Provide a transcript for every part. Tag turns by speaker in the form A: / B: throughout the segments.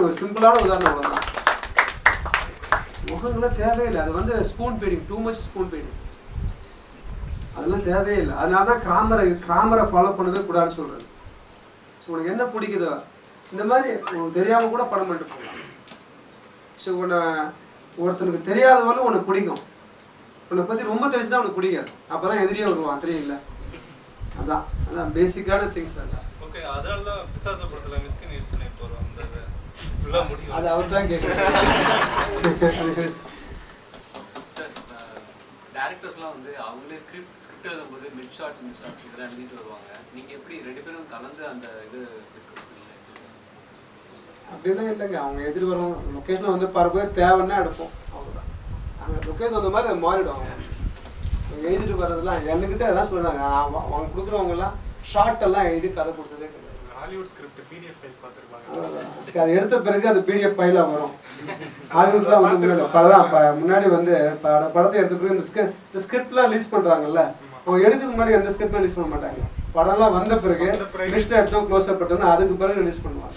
A: ஒரு சிம்பிளான உதாரணம் அவ்வளோதான். முகங்கள்லாம் தேவையில்லை. அது வந்து spoon feeding, too much spoon feeding, அதெல்லாம் தேவையே இல்லை. அதனால தான் கிராமரை ஃபாலோ பண்ணவே கூடாதுன்னு சொல்கிறது. ஸோ உனக்கு என்ன பிடிக்குதோ இந்த மாதிரி உனக்கு தெரியாமல் கூட படம் பண்ணிட்டு போகலாம். ஸோ ஒருத்தனுக்கு தெரியாதவரை உனக்கு பிடிக்கும், உன்னை பற்றி ரொம்ப தெரிஞ்சுதான் அவனுக்கு பிடிக்காது. அப்போ தான் எதிரியே வருவான், தெரியல. அதான் பேசிக்கான திங்ஸ். அதான் அது அவர் தான் கேட்குறேன்.
B: டேரக்டர்ஸ்லாம் வந்து அவங்களே ஸ்கிரிப்ட் எழுதும்போது மிட் ஷாட் இதெல்லாம் எழுதிட்டு வருவாங்க. நீங்கள் எப்படி 2 பேரும் கலந்து அந்த இது டிஸ்கஸ் பண்ணுவீங்க?
A: அப்படிலாம் இல்லைங்க. அவங்க எதிர்வரும் லொக்கேஷனில் வந்து பேர் தேவைன்னா எடுப்போம், அவ்வளோதான். அந்த லொக்கேஷன் அந்த மாதிரி அது மாறிடும். அவங்க எழுதிட்டு வர்றதுலாம் என்கிட்ட எல்லாம் சொல்கிறாங்க. அவங்க கொடுக்குறவங்கலாம் ஷார்ட் எல்லாம் எழுதி கதை கொடுத்ததே கிடையாது.
C: ஹாலிவுட் ஸ்கிரிப்ட் பிடிஎஃப் ஃபைல் பார்த்துருப்பாங்க.
A: அது எடுத்த பிறகு அது பிடிஎஃப் ஃபைலாக வரும். ஹாலிவுட்லாம் வந்து முன்னாடி வந்து படத்தை எடுத்த பிறகு இந்த ஸ்கிரிப்ட்லாம் ரிலீஸ் பண்ணுறாங்கல்ல, அவங்க எடுக்கிறதுக்கு முன்னாடி எந்த ஸ்கிரிப்ட்லாம் ரிலீஸ் பண்ண மாட்டாங்க. படம்லாம் வந்த பிறகு லிஸ்ட் எடுத்தோம், க்ளோஸ் அப் எடுத்தோம்னா அதுக்கு பிறகு ரிலீஸ் பண்ணுவாங்க.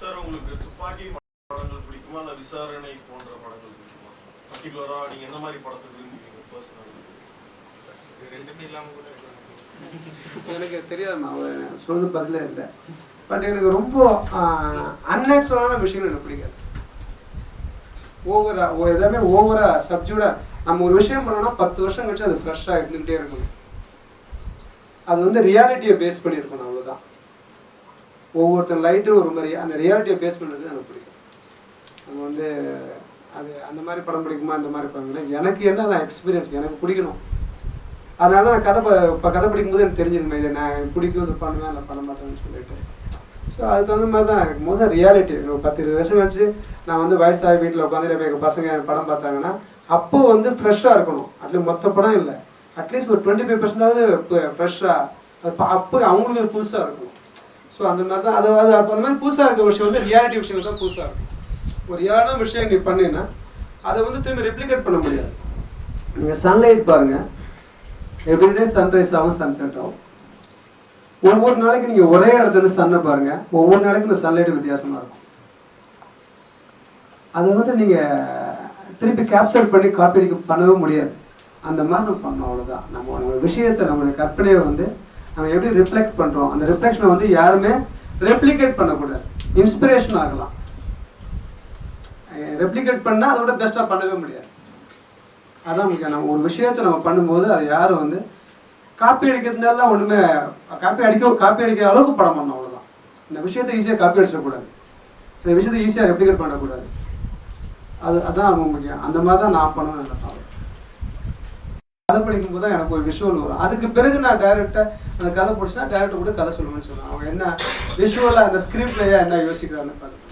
D: சார், உங்களுக்கு துப்பாக்கி படங்கள் பிடிக்குமா இல்லை விசாரணை போன்ற படங்கள் பிடிக்குமா? பர்டிகுலரா நீங்க என்ன மாதிரி படத்தை விரும்புவீங்க பர்சனலா?
A: எனக்கு தெரியாதுமா, சொல்றது பதிலே இல்லை. பட் எனக்கு ரொம்ப அன்நேச்சுரலான விஷயங்கள் எனக்கு பிடிக்காது. எதாவது ஓவரா சப்ஜூடா நம்ம ஒரு விஷயம் பண்ணோம்னா 10 வருஷம் கழிச்சு அது ஃப்ரெஷ்ஷாக இருந்துகிட்டே இருக்கணும். அது வந்து ரியாலிட்டியை பேஸ் பண்ணி இருக்கணும், அவ்வளோதான். ஒவ்வொருத்தர் லைட்டும் ஒரு மாதிரி அந்த ரியாலிட்டியை பேஸ் பண்ணுறது எனக்கு பிடிக்கும். அது வந்து அது அந்த மாதிரி படம் பிடிக்குமா இந்த மாதிரி படம் எனக்கு என்ன தான் எக்ஸ்பீரியன்ஸ் எனக்கு பிடிக்கணும். அதனால தான் கதை படிக்கும்போது எனக்கு தெரிஞ்சிருக்கேன், இதை நான் பிடிக்கும், இது பண்ணுவேன், இல்லை பண்ண மாட்டேன்னு சொல்லிட்டு. ஸோ அதுக்கு தகுந்த மாதிரி தான் எனக்கு முதல் ரியாலிட்டி. ஒரு 10-20 வருஷம் கழிச்சு நான் வந்து வயசாகி வீட்டில் உட்காந்து எங்கள் பசங்க படம் பார்த்தாங்கன்னா அப்போ வந்து ஃப்ரெஷ்ஷாக இருக்கணும். அது மொத்த படம் இல்லை, அட்லீஸ்ட் ஒரு 25% ஃப்ரெஷ்ஷாக அப்போ அவங்களுக்கு அது புதுசாக இருக்கணும். ஸோ அந்த மாதிரி தான் அது அப்போ அந்த மாதிரி புதுசாக இருக்க விஷயம் வந்து ரியாலிட்டி விஷயம் தான் புதுசாக இருக்கும். ஒரு ரியாலான விஷயம் நீ பண்ணினா அதை வந்து திரும்பி ரெப்ளிகேட் பண்ண முடியாது. நீங்கள் சன்லைட் பாருங்கள், எவ்ரிடே சன்ரைஸ் ஆகும், சன்செட் ஆகும். ஒவ்வொரு நாளைக்கு நீங்கள் ஒரே இடத்துல சன்னை பாருங்க, ஒவ்வொரு நாளைக்கும் இந்த சன்லைட் வித்தியாசமாக இருக்கும். அதை வந்து நீங்கள் திருப்பி கேப்சர் பண்ணி காப்பி பண்ணவே முடியாது. அந்த மாதிரி நம்ம பண்ணோம், அவ்வளோதான். நம்ம ஒரு விஷயத்தை நம்மளுடைய கற்பனையை வந்து நம்ம எப்படி ரிஃப்ளெக்ட் பண்ணுறோம், அந்த ரிஃப்ளெக்ஷனை வந்து யாருமே ரெப்ளிகேட் பண்ணக்கூடாது. இன்ஸ்பிரேஷன் ஆகலாம், ரெப்ளிகேட் பண்ணால் அதோட பெஸ்ட்டாக பண்ணவே முடியாது. அதான் முக்கியம். நம்ம ஒரு விஷயத்தை நம்ம பண்ணும்போது அதை யாரும் வந்து காப்பி அடிக்கிறதுனால ஒன்றுமே காப்பி அடிக்கிற அளவுக்கு படம் பண்ணணும், அவ்வளோதான். இந்த விஷயத்தை ஈஸியாக காப்பி அடிச்சிடக்கூடாது, இந்த விஷயத்தை ஈஸியாக ரெப்ளிகேட் பண்ணக்கூடாது. அதுதான் ரொம்ப முக்கியம். அந்த மாதிரி தான் நான் பண்ணுவேன். நினைப்பேன். கதை படிக்கும்போது தான் எனக்கு ஒரு விஷுவல் வரும். அதுக்கு பிறகு நான் டைரக்டாக அந்த கதை பிடிச்சினா டைரக்டர் கூட கதை சொல்லுவேன்னு சொல்லுவேன். அவங்க என்ன விஷுவலாக அந்த ஸ்கிரிப்ட்லையா என்ன யோசிக்கிறான்னு பார்த்துக்கணும்.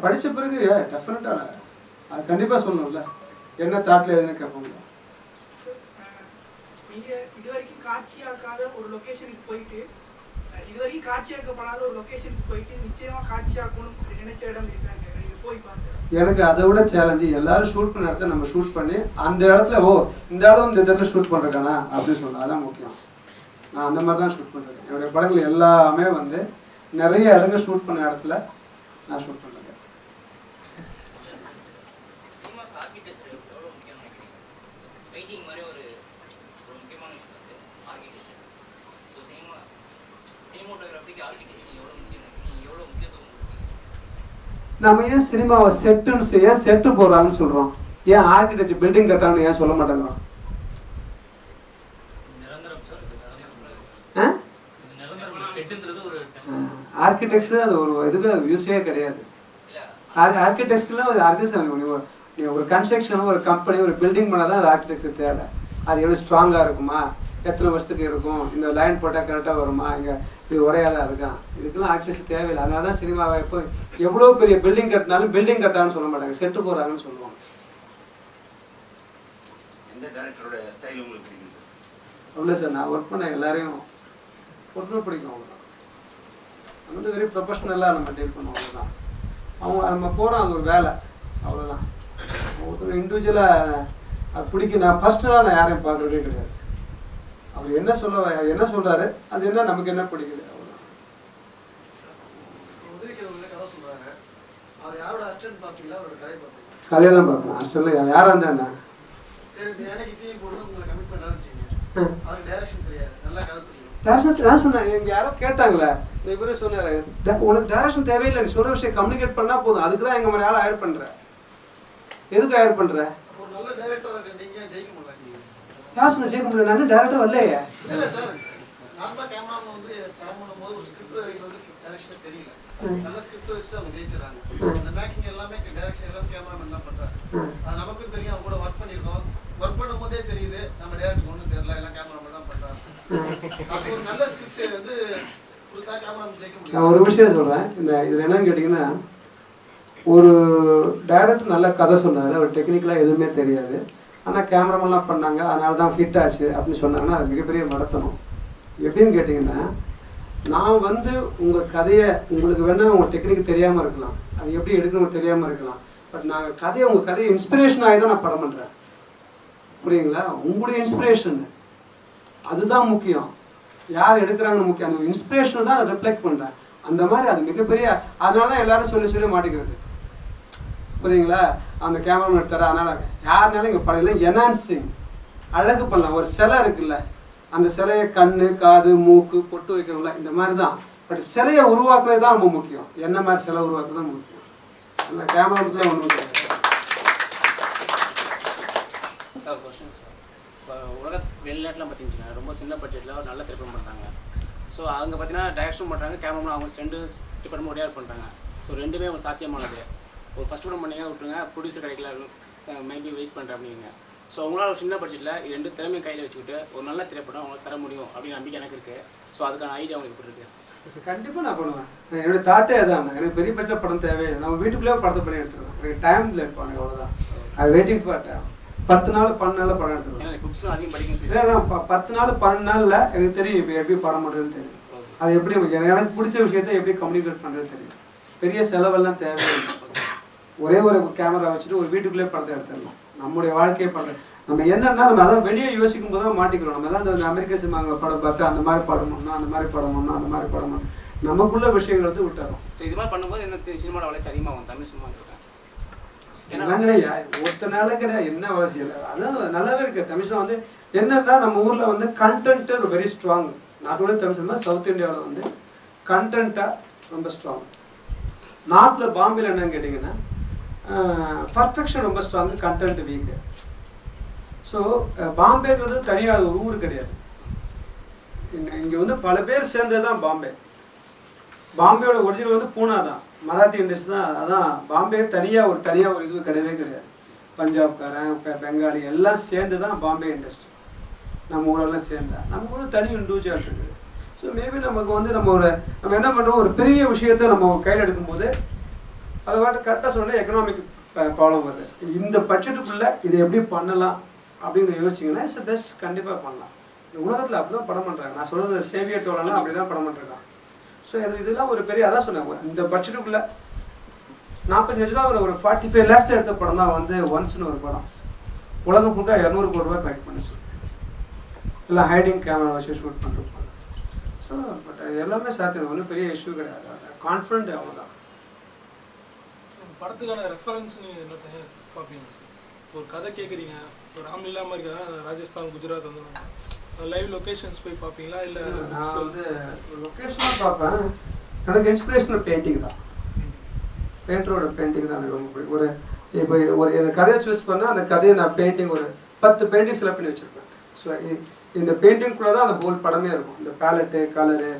A: படித்த பிறகு டெஃபினட்டாக அது கண்டிப்பாக சொல்லணும்ல, என்ன தாட்டில் எதுன்னு கேட்பாங்க.
E: இதுவரைக்கும் காட்சியாக்காத ஒரு லொகேஷனுக்கு போயிட்டு, இதுவரைக்கும் காட்சியாக்கப்படாத ஒரு லொகேஷனுக்கு போயிட்டு நிச்சயமா காட்சியாக்கணும் நினைச்ச இடம் இருக்காங்க, நீங்க போய் பாருங்க.
A: எனக்கு அதை விட சேலஞ்சு எல்லாரும் ஷூட் பண்ண இடத்துல நம்ம ஷூட் பண்ணி அந்த இடத்துல இந்த இடம் இந்த இடத்துல ஷூட் பண்ணுறக்கானா அப்படின்னு சொன்னேன். அதான் முக்கியம். நான் அந்த மாதிரி தான் ஷூட் பண்ணுறேன். என்னுடைய படங்கள் எல்லாமே வந்து நிறைய இடங்கள் ஷூட் பண்ண இடத்துல நான் ஷூட் பண்ணுறேன். நம்ம ஏன் சினிமாவை செட்டு போடுறாங்கன்னு சொல்றோம், ஏன் ஆர்கிடெக்சர் பில்டிங் கட்டான்னு ஏன் சொல்ல மாட்டேங்கிறோம்? ஆர்கிடெக்சர் அது ஒரு இதுக்கு யூஸே கிடையாது. ஆர்கிடெக்சர்லாம் நீ ஒரு கன்ஸ்ட்ரக்ஷன், ஒரு கம்பெனி, ஒரு பில்டிங் பண்ணாதான் அது ஆர்கிடெக்சர் தேவை. அது எவ்வளோ ஸ்ட்ராங்காக இருக்குமா, எத்தனை வருஷத்துக்கு இருக்கும், இந்த லைன் போட்டால் கரெக்டாக வருமா, இங்கே இது உரையாத அதுதான். இதுக்கெல்லாம் ஆர்கிடெக்சர் தேவையில்லை. அதனால தான் சினிமாவை இப்போ எவ்வளோ பெரிய பில்டிங் கட்டினாலும் பில்டிங் கட்டான்னு சொல்ல மாட்டாங்க, செட்டு போகிறாங்கன்னு சொல்லுவாங்க. அவ்வளோ சார், நான் ஒர்க் பண்ண எல்லாரையும் ஒர்க் பிடிக்கும். அவ்வளோதான். நம்ம வந்து வெரி ப்ரொஃபஷ்னலாக நம்ம டீல் பண்ணுவோம். அவ்வளோதான். அவங்க நம்ம போகிறோம், அது ஒரு வேலை, அவ்வளோதான். ஒருத்தர் இண்டிவிஜுவலாக அது பிடிக்கும். நான் ஃபர்ஸ்ட்லாம் நான் யாரையும் பார்க்குறதே கிடையாது. அவர் என்ன சொல்றாரு அது என்ன நமக்கு என்ன பிடிக்குது அவ்வளோதான்.
F: கதை சொல்றாரு, அவர் யாரோட அசிஸ்டன்ட் பார்ப்பீங்களா, அவரோட கதை பார்ப்பீங்களா?
A: கதையை தான் பார்ப்பேன். அசிஸ்டன்ட்ல யாரா இருந்தா என்ன?
F: சரி, இந்த யானைக்கு தீனி போடணும் உங்களை கமிட் பண்ணான்னு வச்சுங்க, அவருக்கு டைரக்ஷன் தெரியாது, நல்லா கதை தெரியும்.
A: டேரக்ஷன் நான் சொன்னேன், இங்கே யாரோ கேட்டாங்களே, இந்த இவரே சொன்னார், உனக்கு டேரக்ஷன் தேவையில்லை, நீ சொல்கிற விஷயம் கம்யூனிகேட் பண்ணால் போதும், அதுக்கு தான் எங்கள் மாதிரி ஆள் ஹயர் பண்ணுறேன். எதுக்கு ஹயர் பண்ணுறேன்?
F: ஒரு நல்ல டைரக்டராக நீங்க ஜெயிக்க முடியல.
A: யார் சொன்ன ஜெயிக்க முடியல? நான் டேரக்டர் வரலையே.
F: இல்லை சார், நார்மலாக கேமராமேன் வந்து படம் பண்ணும்போது ஒரு ஸ்கிரிப்ட் வந்து டைரக்ஷனே தெரியல, நல்ல ஸ்கிரிப்ட் வச்சுட்டு அவங்க ஜெயிச்சிடறாங்க. அந்த மேக்கிங் எல்லாமே டைரக்ஷன் எல்லாமே கேமராமேன் தான் பண்ணுறாரு. அது நமக்கும் தெரியும், அவங்க கூட ஒர்க் பண்ணியிருக்கோம். ஒர்க் பண்ணும் போதே தெரியுது நம்ம டேரக்டருக்கு ஒன்றும் தெரியல, எல்லாம் கேமராமேன் தான் பண்ணுறாங்க. அப்போ ஒரு நல்ல ஸ்கிரிப்ட் வந்து கொடுத்தா கேமராமேன் ஜெயிக்க முடியும்.
A: நான் ஒரு விஷயம் சொல்கிறேன், இதில் என்னன்னு கேட்டிங்கன்னா, ஒரு டைரக்டர் நல்ல கதை சொன்னார், அவர் டெக்னிக்கலாக எதுவுமே தெரியாது, ஆனால் கேமராமெல்லாம் பண்ணாங்க, அதனால தான் ஹிட் ஆச்சு அப்படின்னு சொன்னாங்கன்னா அது மிகப்பெரிய மடத்தனம். எப்படின்னு கேட்டிங்கன்னா, நான் வந்து உங்கள் கதையை உங்களுக்கு வேணால் உங்கள் டெக்னிக் தெரியாமல் இருக்கலாம், அது எப்படி எடுக்கணும்னு தெரியாமல் இருக்கலாம், பட் நாங்கள் கதையை உங்கள் கதையை இன்ஸ்பிரேஷன் ஆகி தான் நான் படம் பண்ணுறேன். புரியுங்களா? உங்களுடைய இன்ஸ்பிரேஷன் அதுதான் முக்கியம், யார் எடுக்கிறாங்கன்னு முக்கியம். அந்த இன்ஸ்பிரேஷன் தான் நான் ரிஃப்ளெக்ட் பண்ணுறேன். அந்த மாதிரி அது மிகப்பெரிய, அதனால தான் எல்லாரும் சொல்லி மாட்டிக்கிறது. புரியுங்களா? அந்த கேமரா எடுத்தாரு, அதனால யாருனாலும் இங்கே படம் என்ஹான்சிங் அழகு பண்ணலாம். ஒரு சிலை இருக்குல்ல, அந்த சிலையை கண்ணு காது மூக்கு பொட்டு வைக்கணும்ல, இந்த மாதிரி தான். பட் சிலையை உருவாக்குறது தான் ரொம்ப முக்கியம். என்ன மாதிரி சிலை உருவாக்குறது தான் முக்கியம். அந்த கேமராவில் ஒன்றும் கிடையாது.
G: சார் கொஸ்டின் சார், இப்போ உலக வெளிநாட்டிலாம் பார்த்தீங்கன்னா ரொம்ப சின்ன பட்ஜெட்டில் ஒரு நல்ல திரைப்படம் பண்ணுறாங்க. ஸோ அங்கே பார்த்தீங்கன்னா டைரக்ஷன் பண்ணுறாங்க, கேமரா அவங்க ரெண்டு டிபார்ட்மெண்ட் ஒரே பண்ணுறாங்க. ஸோ ரெண்டுமே உங்களுக்கு சாத்தியமானது. ஒரு ஃபஸ்ட் படம் பண்ணிங்க விட்டுருங்க, ப்ரொடியூசர் கிடைக்கல, மேபி வெயிட் பண்ணுறேன் அப்படிங்க. ஸோ அவங்களால ஒரு சின்ன பட்ஜெட்டில் இது ரெண்டு திறமையை கையில் வச்சுக்கிட்டு ஒரு நல்ல திரைப்படம் அவங்களுக்கு தர முடியும் அப்படின்னு நம்பிக்கை எனக்கு இருக்குது. ஸோ அதுக்கான ஐடியா அவங்களுக்கு எப்படி இருக்குது?
A: கண்டிப்பாக நான் பண்ணுவேன். என்னோட தாட்டே அதான், எனக்கு பெரிய பட்ஜெட் படம் தேவையில்லை, நம்ம வீட்டுக்குள்ளேயே படத்தை பண்ணி எடுத்துருவேன். எனக்கு டைமில் இருப்பாங்க, அவ்வளோதான். அது வெயிட்டிங் ஃபார் டைம். 10 நாள் 12 நாளில் படம் எடுத்துருவேன்.
G: புக்ஸும் அதிகம் படிக்கணும்.
A: இல்லை அதான் 10 நாள் 12 நாளில் எனக்கு தெரியும் இப்போ எப்படி படம் பண்ணுறதுன்னு தெரியும். அது எப்படி எனக்கு பிடிச்ச விஷயத்த எப்படி கம்யூனிகேட் பண்ணுறது தெரியும். பெரிய செலவெல்லாம் தேவையில்லை. ஒரே ஒரு கேமரா வச்சுட்டு ஒரு வீட்டுக்குள்ளேயே படத்தை எடுத்துடலாம். நம்முடைய வாழ்க்கையை பண்ணுறது நம்ம என்னன்னா, நம்ம அதான் வெளியே யோசிக்கும் போது தான் மாட்டிக்கிறோம். நம்ம தான் இந்த அமெரிக்க சினிமாங்களை படம் பார்த்து அந்த மாதிரி படம் பண்ணணும், அந்த மாதிரி படம் பண்ணணும், அந்த மாதிரி படம் பண்ணணும், நமக்குள்ள விஷயங்கள் வந்து விட்டுறோம்.
G: ஸோ இது மாதிரி பண்ணும்போது என்ன சினிமாவோட வளர்ச்சி அதிகமாகும், தமிழ் சினிமா இருக்கேன்.
A: எல்லாம் கிடையாது, ஒருத்தனால கிடையாது, என்ன அவசியம் இல்லை. அதான் நல்லாவே இருக்குது. தமிழ் சினிமா வந்து என்னன்னா, நம்ம ஊரில் வந்து content very strong. Not only Tamil cinema, south இந்தியாவில் வந்து கண்டென்ட்டாக ரொம்ப ஸ்ட்ராங். நார்த்தில் பாம்பேல என்னன்னு கேட்டிங்கன்னா பர்ஃபெக்ஷன் ரொம்ப ஸ்ட்ராங்கு, கண்டென்ட் வீக்கு. ஸோ பாம்பேங்கிறது தனியாக ஒரு ஊர் கிடையாது. இங்கே வந்து பல பேர் சேர்ந்தது தான் பாம்பே. பாம்பேயோட ஒரிஜினல் வந்து பூனா தான், மராத்தி இண்டஸ்ட்ரி தான். அதான் பாம்பே தனியாக ஒரு இது கிடையவே கிடையாது. பஞ்சாப்காரன் பெங்காலி எல்லாம் சேர்ந்து தான் பாம்பே இண்டஸ்ட்ரி. நம்ம ஊரெல்லாம் சேர்ந்தா நமக்கு வந்து தனி இண்டிவிஜுவல் இருக்குது. ஸோ மேபி நமக்கு வந்து நம்ம என்ன பண்ணுறோம், ஒரு பெரிய விஷயத்த நம்ம கையில் எடுக்கும்போது அதை வாட்டு கரெக்டாக சொன்னால் எக்கனாமிக் ப்ராப்ளம் வருது. இந்த பட்ஜெட்டுக்குள்ளே இதை எப்படி பண்ணலாம் அப்படின்னு யோசிச்சிங்கன்னா இட்ஸ் பெஸ்ட். கண்டிப்பாக பண்ணலாம். இந்த உலகத்தில் அப்படி தான் படம் பண்ணுறாங்க. நான் சொல்கிறது சேவியட்டோலாம் அப்படி தான் படம் பண்ணுறாங்க. ஸோ இதெல்லாம் ஒரு பெரிய, அதான் சொன்னேன், இந்த பட்ஜெட்டுக்குள்ளே 45 லட்சம் ஒரு 45 lakhs எடுத்த படம் தான் வந்து ஒன்ஸ்னு ஒரு படம். உலகம் ஃபுல்லாக 200 கோடி ரூபாய் கலெக்ட் பண்ணிச்சு. எல்லாம் ஹைடிங் கேமரா வச்சு ஷூட் பண்ணுறோம். ஸோ பட் எல்லாமே சாத்தியம், ஒன்றும் பெரிய இஷ்யூ கிடையாது. கான்ஃபிடென்ட் அவ்வளோதான்.
C: படத்துக்கான ரெஃபரன்ஸ் நீங்கள் என்ன பார்ப்பீங்க சார்? ஒரு கதை கேட்குறீங்க, ஒரு ராம்லீலா மாதிரி கதை, ராஜஸ்தான் குஜராத் வந்து லைவ் லொக்கேஷன்ஸ் போய் பார்ப்பீங்களா? இல்லை
A: நான் வந்து லொக்கேஷனாக பார்ப்பேன். எனக்கு இன்ஸ்பிரேஷனல் பெயிண்டிங் தான், பெயிண்டரோட பெயிண்டிங் தான் எனக்கு ரொம்ப பிடிக்கும். இப்போ ஒரு கதையை சூஸ் பண்ணால் அந்த கதையை நான் பெயிண்டிங் ஒரு 10 பெயிண்டிங் செலக்ட் பண்ணி வச்சுருப்பேன். ஸோ இந்த பெயிண்டிங்குள்ளே தான் அந்த ஹோல் படமே இருக்கும். இந்த பேலட்டு கலரு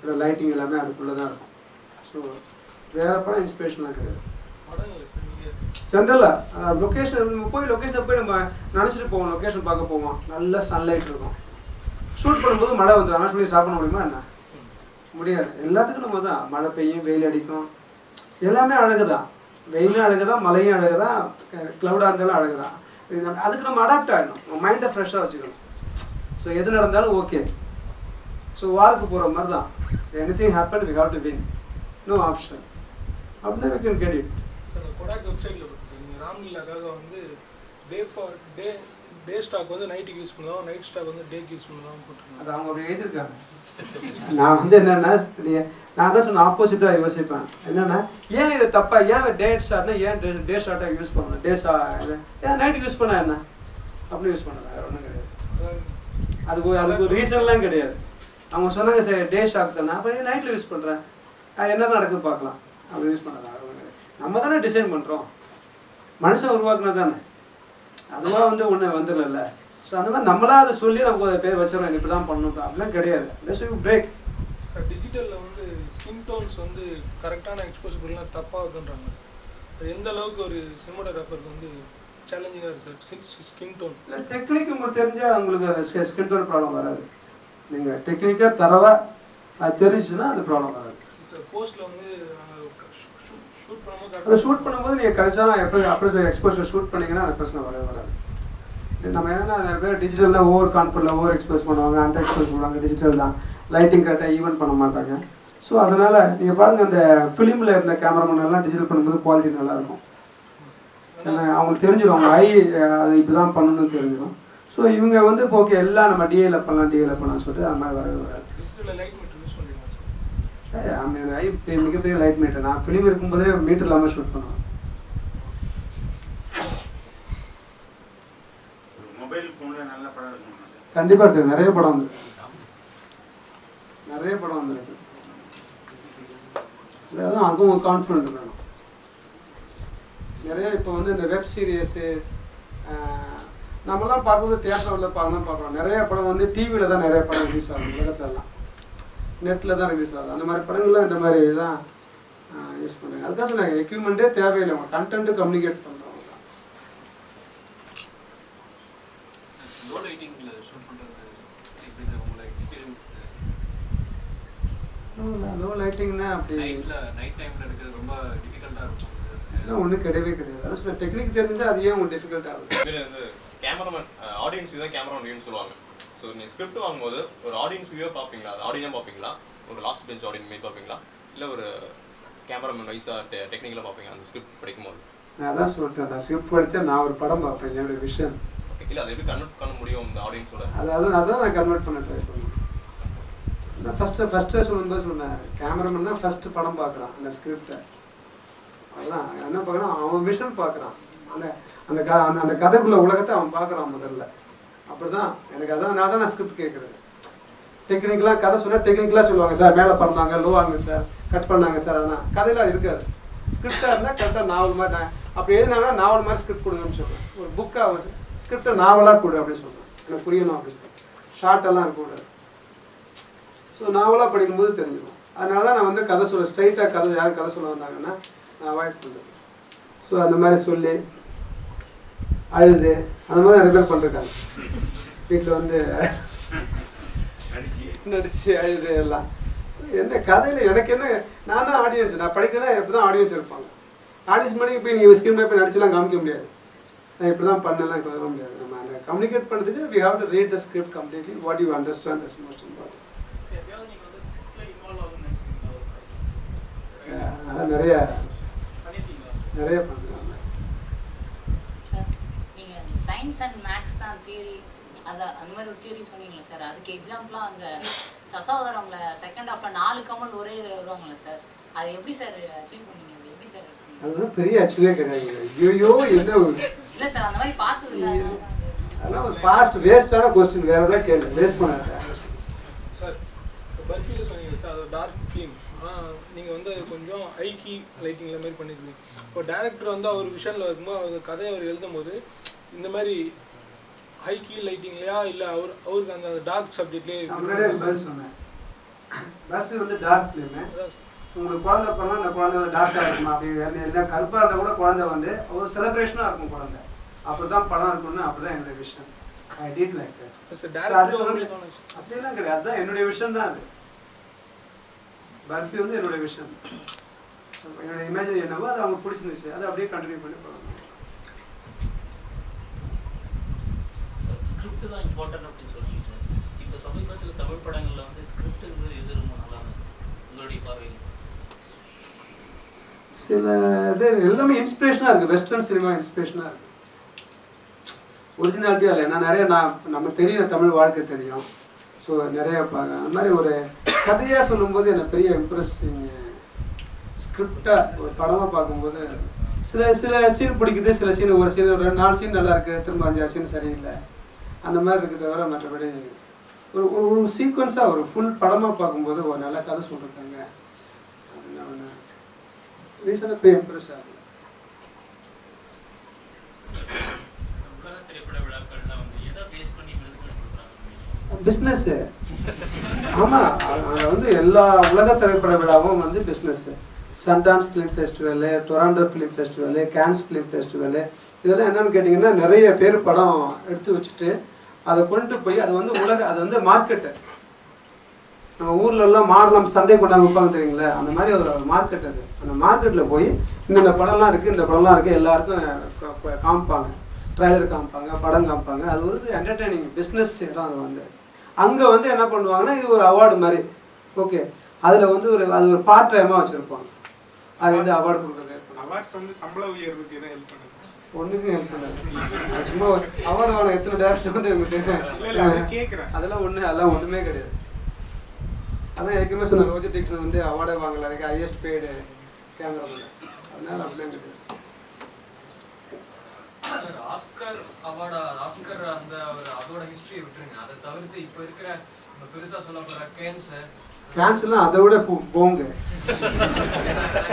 A: இந்த லைட்டிங் எல்லாமே அதுக்குள்ளே தான் இருக்கும். ஸோ வேறு படம் இன்ஸ்பிரேஷன்லாம் கிடையாது. ஜென்ரலாக லொக்கேஷன் போய் நம்ம நினச்சிட்டு போவோம், லொக்கேஷன் பார்க்க போவோம், நல்ல சன்லைட் இருக்கும். ஷூட் பண்ணும்போது மழை வந்துடும், ஆனால் சொல்லி சாப்பிட முடியுமா என்ன? முடியாது. எல்லாத்துக்கும் நம்ம தான், மழை பெய்யும், வெயில் அடிக்கும், எல்லாமே அழகு தான். வெயிலும் அழகு தான், மழையும் அழகு தான், க்ளவுடாக இருந்தாலும் அழகு தான். அதுக்கு நம்ம அடாப்ட் ஆகிடணும், நம்ம மைண்டை ஃப்ரெஷ்ஷாக வச்சுக்கணும். ஸோ எது நடந்தாலும் ஓகே. ஸோ வாருக்கு போகிற மாதிரி தான், anything happen we have to win, no option. அப்படின்னா we can get it.
C: Kodak வெப்சைட்டில் நீங்கள் ராம்லீலாக்காக வந்து டே ஸ்டாக் வந்து நைட்டுக்கு யூஸ் பண்ணலாம், நைட் ஸ்டாக் வந்து டேக்கு யூஸ் பண்ணலாம் போட்டுருக்காங்க.
A: அது அவங்க அப்படி எழுதியிருக்காங்க. நான் வந்து என்னென்னா நான் தான் சொன்ன ஆப்போசிட்டாக யோசிப்பேன். என்னென்னா ஏன் இது தப்பா, ஏன் டேட் ஷார்ட்னா ஏன் டே ஷார்ட்டாக யூஸ் பண்ணணும், ஏன் நைட்டுக்கு யூஸ் பண்ணால் என்ன அப்படி யூஸ் பண்ணதா, வேறு ஒன்றும் கிடையாது. அதுக்கு ஒரு ரீசன்லாம் கிடையாது. அவங்க சொன்னாங்க சரி டே ஷார்ட் தானே, அப்போ நைட்டில் யூஸ் பண்ணுறேன், என்ன நடக்குது பார்க்கலாம், அப்படி யூஸ் பண்ணதா, வேறு ஒன்றும் கிடையாது. நம்ம தானே டிசைன் பண்ணுறோம், மனுஷன் உருவாக்குனா தானே, அதுவாக வந்து ஒன்று வந்துடல. ஸோ அந்த மாதிரி நம்மளா அதை சொல்லி நமக்கு பேர் வச்சிடறோம், இது இப்படி தான் பண்ணணும் அப்படிலாம் கிடையாது. That's you break.
C: சார் டிஜிட்டலில் வந்து ஸ்கின் டோன்ஸ் வந்து கரெக்டான எக்ஸ்போசபிள்லாம் தப்பாகுதுன்றாங்க சார். அது எந்த அளவுக்கு ஒரு சினிமாட்டோகிராஃபருக்கு வந்து சேலஞ்சிங்காக இருக்குது சார் ஸ்கின் டோன்?
A: இல்லை டெக்னிக் உங்களுக்கு தெரிஞ்சால் உங்களுக்கு அந்த ஸ்கின் டோன் ப்ராப்ளம் வராது. நீங்கள் டெக்னிக்காக தரவா அது தெரிஞ்சுன்னா அந்த ப்ராப்ளம் வராது.
C: சார் போஸ்ட்டில் வந்து ஷூட் பண்ணும்போது
A: அதை ஷூட் பண்ணும்போது நீங்கள் கழிச்சா எப்படி எக்ஸ்போஷர் ஷூட் பண்ணிங்கன்னா அந்த பிரச்சனை வரவே வராது. நம்ம என்னென்னா நிறைய பேர் டிஜிட்டலில் ஓவர் கான்ஃபிடென்ட்டில் ஓவர் எக்ஸ்போஸ் பண்ணுவாங்க, அண்டர் எக்ஸ்போஸ் பண்ணுவாங்க. டிஜிட்டல் தான் லைட்டிங் கரெக்டாக ஈவன் பண்ண மாட்டாங்க. ஸோ அதனால் நீங்கள் பாருங்கள் அந்த ஃபிலிமில் இருந்த கேமராமேன் எல்லாம் டிஜிட்டல் பண்ணும்போது குவாலிட்டி நல்லாயிருக்கும். ஏன்னா அவங்களுக்கு தெரிஞ்சிடும், அவங்க அது இப்படி தான் பண்ணணும்னு தெரிஞ்சிடும். ஸோ இவங்க வந்து இப்போ ஓகே எல்லாம் நம்ம டிஏல பண்ணலாம்னு சொல்லிட்டு அது மாதிரி வரவே வராது. மிகப்பெரிய லைட் மீட்டர், நான் ஃபிலிம் இருக்கும்போதே மீட்டர் இல்லாமல் ஷூட் பண்ணுவேன். கண்டிப்பாக இருக்கு, நிறைய படம் வந்துருக்கு, அதான் அதுவும் ஒரு கான்ஃபிடென்ட் வேணும். நிறைய இப்போ வந்து இந்த வெப் சீரியஸு நம்மலாம் பார்க்கும்போது தியேட்டரில் பார்க்குறோம். நிறைய படம் வந்து டிவியில் தான் நிறைய படம் ரிலீஸ் ஆகும், உலகத்துலலாம் நெட்டில் தான் ரிலீஸ் ஆகுது. அந்த மாதிரி படங்கள்லாம் இந்த மாதிரி தான் யூஸ் பண்ணுறாங்க. அதுதான் சொன்னாங்க எக்யூப்மெண்ட்டே தேவையில்லை, அவங்க கண்டென்ட்டு கம்யூனிகேட் பண்ணுறவங்க. லோ லைட்டிங்னா அப்படி
B: நைட் டைம்ல எடுக்கிறது ரொம்ப டிஃபிகல்ட்டா இருக்கும்
A: சார். ஒன்றும் கிடையவே கிடையாது. அதான் சொல்ல டெக்னிக் தெரிஞ்சால் அது ஏன் உங்களுக்கு டிஃபிகல்ட் ஆகுது.
H: இதில் வந்து கேமராமேன் ஆடியன்ஸ் தான் கேமராமேன் வியூன்னு சொல்லுவாங்க. ஸோ நீங்கள் ஸ்கிரிப்ட் வாங்கும்போது ஒரு ஆடியன்ஸ் வியூவாக பார்ப்பீங்களா, அது ஆடியனாக பார்ப்பீங்களா, ஒரு லாஸ்ட் பெஞ்ச் ஆடியன் மாரி பார்ப்பீங்களா, இல்லை ஒரு கேமராமேன் வைஸாக டெக்னிக்கலாக பார்ப்பீங்களா அந்த ஸ்கிரிப்ட் படிக்கும்போது?
A: நான் அதான் சொல்லிட்டேன், நான் ஸ்கிரிப்ட் படித்தா நான் ஒரு படம் பார்ப்பேன், என்னோட விஷயம்
H: இல்லை அதை எப்படி கன்வெர்ட் பண்ண முடியும் இந்த ஆடியன்ஸோட?
A: அதான் நான் கன்வெர்ட் பண்ண ட்ரை பண்ணுவேன். நான் ஃபஸ்ட்டு சொல்லும்போது சொன்னேன், கேமராமேன் தான் ஃபஸ்ட்டு படம் பார்க்குறான் அந்த ஸ்கிரிப்டை. அதுதான் என்ன பார்க்குறான், அவன் விஷன் பார்க்குறான், அந்த கதைக்குள்ள உலகத்தை அவன் பார்க்குறான் முதல்ல. அப்படி தான் எனக்கு அதான் நான் ஸ்கிரிப்ட் கேட்குறது. டெக்னிக்கலாக கதை சொன்னால் டெக்னிக்கலாக சொல்லுவாங்க, சார் மேலே பறந்தாங்க, லோ ஆகுங்க சார், கட் பண்ணாங்க சார், அதெல்லாம் கதையெல்லாம் இருக்காது. ஸ்கிரிப்டாக இருந்தால் கரெக்டாக நாவல் மாதிரி அப்படி எழுதினாங்கன்னா நாவல் மாதிரி ஸ்கிரிப்ட் கொடுங்கன்னு சொல்லுவேன். ஒரு புக்காக ஸ்கிரிப்டை நாவலாக கொடு அப்படின்னு சொல்லுவேன், எனக்கு புரியணும் அப்படின்னு சொல்லுவேன். ஷார்ட்டெல்லாம் இருக்கக்கூடாது. ஸோ நாவலாக படிக்கும்போது தெரிஞ்சிடும். அதனால தான் நான் வந்து கதை சொல்ல ஸ்ட்ரைட்டாக யார் கதை சொல்ல வந்தாங்கன்னா நான் அவாய்ட் பண்ணுறேன். ஸோ அந்த மாதிரி சொல்லி அழுது அந்த மாதிரி நிறைய பேர் பண்ணிருக்காங்க. வீட்டில் வந்து நடிச்சு அழுது எல்லாம். ஸோ என்ன கதையில் எனக்கு என்ன, நான் தான் ஆடியன்ஸ், நான் படிக்கணும் எப்படி தான் ஆடியன்ஸ் இருப்பாங்க. ஆடியன்ஸ் மணிக்கு போய் நீங்கள் ஸ்கிரீன் போய் நடிச்சுலாம் காமிக்க முடியாது, நான் இப்படி தான் பண்ணலாம் சொல்ல முடியாது. நம்ம அந்த கம்யூனிகேட் பண்ணுறதுக்கு we have to read the script completely, what you understand is most important. அதான் நிறைய பண்ணுறாங்க
I: சார். நீங்கள் சயின்ஸ் அண்ட் மேக்ஸ் தான் தியரி, அந்த மாதிரி ஒரு தியரி சொன்னீங்களா சார்? அதுக்கு எக்ஸாம்பிளாக அந்த தசாவதாரம்ல செகண்ட் ஹாஃப்ல 4 கமல் ஒரே வருவாங்களே சார், அதை எப்படி சார் அச்சீவ் பண்ணீங்க? அது எப்படி சார்?
A: அதெல்லாம் பெரிய அச்சீவே கிடையாது. ஐயோ என்ன
I: இல்லை சார், அந்த மாதிரி பார்த்தது இல்லை.
A: அதெல்லாம் ஒரு ஃபாஸ்ட் வேஸ்டான கொஸ்டின், வேறு ஏதாவது கேள்வி வேஸ்ட் பண்ணாங்க
C: சார். பர்ஃபியில் சொன்னீங்க சார், அது டார்க் ஃபிலிம், ஆனால் நீங்கள் வந்து அது கொஞ்சம் ஹைக்கி லைட்டிங்கில் மாதிரி பண்ணியிருந்தீங்க. இப்போ டேரக்டர் வந்து அவர் விஷனில் இருக்கும்போது அவர் கதையை அவர் எழுதும் போது இந்த மாதிரி ஹைக்கி லைட்டிங்லையா இல்லை அவருக்கு அந்த டார்க் சப்ஜெக்ட்லேயே
A: சொன்னேன். பர்ஃபி வந்து டார்க் ஃபிலிமு. உங்களுக்கு குழந்தை பிறந்தா அந்த குழந்தை வந்து டார்க்காக இருக்குமா, அப்படி எல்லாம் கருப்பாக இருந்தால் கூட குழந்தை வந்து ஒரு செலிப்ரேஷனாக இருக்கும் குழந்தை, அப்படி தான் படம் இருக்கணும்னு அப்படி தான் என்னுடைய விஷயம். I did like that. அப்படிலாம் கிடையாது, அதுதான் என்னுடைய விஷயம் தான். அது பர்ஃபி வந்து என்னுடைய விஷயம். ஸோ என்னோட இமேஜின் என்னவோ அது அவங்களுக்கு பிடிச்சிருந்துச்சு, அதை அப்படியே கண்டினியூ பண்ணி போகணும்.
J: ஸ்கிரிப்ட் தான் இம்பார்ட்டன்ட் அப்படின்னு சொன்னீங்க சார். இப்போ சமீபத்தில் தமிழ் படங்களில் வந்து ஸ்கிரிப்டுங்கிறது எது ரொம்ப நல்லா இருந்துச்சு உங்களுடைய பார்வையில்?
A: சில இது எல்லாமே இன்ஸ்பிரேஷனாக இருக்குது, வெஸ்டர்ன் சினிமா இன்ஸ்பிரேஷனாக இருக்குது. ஒரிஜினாலிட்டியாக இல்லை. ஏன்னா நிறைய நம்ம தெரியும், தமிழ் வாழ்க்கை தெரியும். ஸோ நிறைய பார்க்குறேன். அந்த மாதிரி ஒரு கதையாக சொல்லும்போது எனக்கு பெரிய இம்ப்ரெஸ்ஸிங். ஸ்கிரிப்டாக ஒரு படமாக பார்க்கும்போது சில சீன் பிடிக்குது, சில சீன் ஒரு சீன் ஒரு 4 சீன் நல்லா இருக்குது, திரும்ப 5 சீன் சரியில்லை, அந்த மாதிரி இருக்குது. தவிர மற்றபடி ஒரு சீக்வன்ஸாக ஒரு ஃபுல் படமாக பார்க்கும்போது ஒரு நல்ல கதை சொல்லியிருக்காங்க. அதனால ஒன்று ரீசனாக போய் இம்ப்ரெஸ் ஆகும். பிஸ்னஸ்ஸு. ஆமாம், அங்கே வந்து எல்லா உலக திரைப்பட விழாவும் வந்து business. Sundance film festival, Toronto film festival, Cannes film festival, இதெல்லாம் என்னென்னு கேட்டிங்கன்னா நிறைய பேர் படம் எடுத்து வச்சுட்டு அதை கொண்டு போய் அது வந்து அது வந்து மார்க்கெட்டு. நம்ம ஊர்லெல்லாம் மாடலாம் சந்தை கொண்டாந்து வைப்பாங்க தெரியுங்களே, அந்த மாதிரி ஒரு மார்க்கெட் அது. அந்த மார்க்கெட்டில் போய் இந்த படம்லாம் இருக்குது, இந்த படம்லாம் இருக்குது, எல்லாருக்கும் காமிப்பாங்க, ட்ரைலர் காமிப்பாங்க, படம் காமிப்பாங்க. அது ஒரு என்டர்டெய்னிங் பிஸ்னஸ் தான். அது வந்து அங்கே வந்து என்ன பண்ணுவாங்கன்னா இது ஒரு அவார்டு மாதிரி. ஓகே, அதில் வந்து அது ஒரு பார்ட் டைமாக வச்சுருப்பாங்க. அது வந்து அவார்டு கொடுக்குறது.
C: அவார்ட்ஸ் வந்து சம்பள உயர்வுக்கு எதாவது ஹெல்ப் பண்ணுது? ஒன்றுக்கும்
A: ஹெல்ப் பண்ணாது. சும்மா அவார்டு வாங்க எத்தனை டேரக்டர் வந்து
C: கேட்குறேன்.
A: அதெல்லாம் ஒன்றுமே கிடையாது. அதான் ஏற்கனவே சொன்ன ரோஜர் டிக்சன் வந்து அவார்டே வாங்கல, அதுக்கு ஹையஸ்ட் பெய்டு கேமராமேன். அதனால அப்படியே கிடையாது.
B: ஆஸ்கர் அந்த அதோட ஹிஸ்டரி விட்டுருங்க. அதை தவிர்த்து இப்போ இருக்கிற பெருசா சொல்ல போற
A: கேன்சர்லாம் அதை விட போங்க.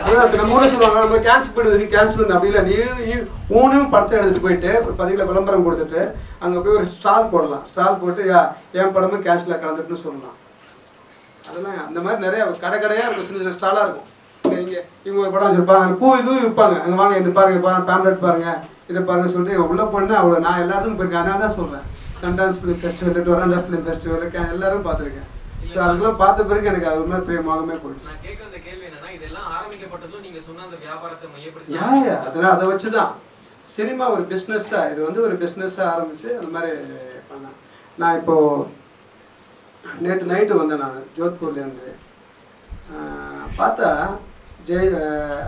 A: அதான் நம்ம ஊரில் சொல்லுவாங்க, நம்ம கேன்சர் போயிடுது, கேன்சர் அப்படி இல்லை. நீ ஊனும் படத்தை எடுத்துகிட்டு போயிட்டு ஒரு 10 விளம்பரம் கொடுத்துட்டு அங்கே போய் ஒரு ஸ்டால் போடலாம். ஸ்டால் போட்டு என் படமும் கேன்சரில் கலந்துட்டுன்னு சொல்லலாம். அதெல்லாம் அந்த மாதிரி நிறைய கடையாக இருக்கும், சின்ன சின்ன ஸ்டாலாக இருக்கும். இவங்க ஒரு படம் வச்சுருப்பாங்க, அந்த பூ இதுவும் விற்பாங்க. அங்கே வாங்க இந்த பாருங்க, பேம்லெட் பாருங்க, இதை பாருங்க சொல்லிட்டு உள்ளே போனால் அவ்வளோ. நான் எல்லாத்துக்கும் போயிருக்கேன். அதனால தான் சொல்கிறேன், Sundance film festival, Toronto film festival எல்லாரும் பார்த்துருக்கேன். ஸோ அதுக்கெல்லாம் பார்த்த பிறகு எனக்கு அது மாதிரி பிரேமாகவே போயிடுச்சு.
B: நான் கேட்க அந்த கேள்வி என்னன்னா, இதெல்லாம் ஆரம்பிக்கப்பட்டதும் நீங்க சொன்ன அந்த வியாபாரத்தை மையப்படுத்தி
A: அதனால அதை வச்சு தான் சினிமா ஒரு பிஸ்னஸ்ஸாக, இது வந்து ஒரு பிஸ்னஸ்ஸாக ஆரம்பிச்சு அந்த மாதிரி பண்ணேன். நான் இப்போது நேற்று நைட்டு வந்தேன், நான் ஜோத்பூர்லேருந்து பார்த்தா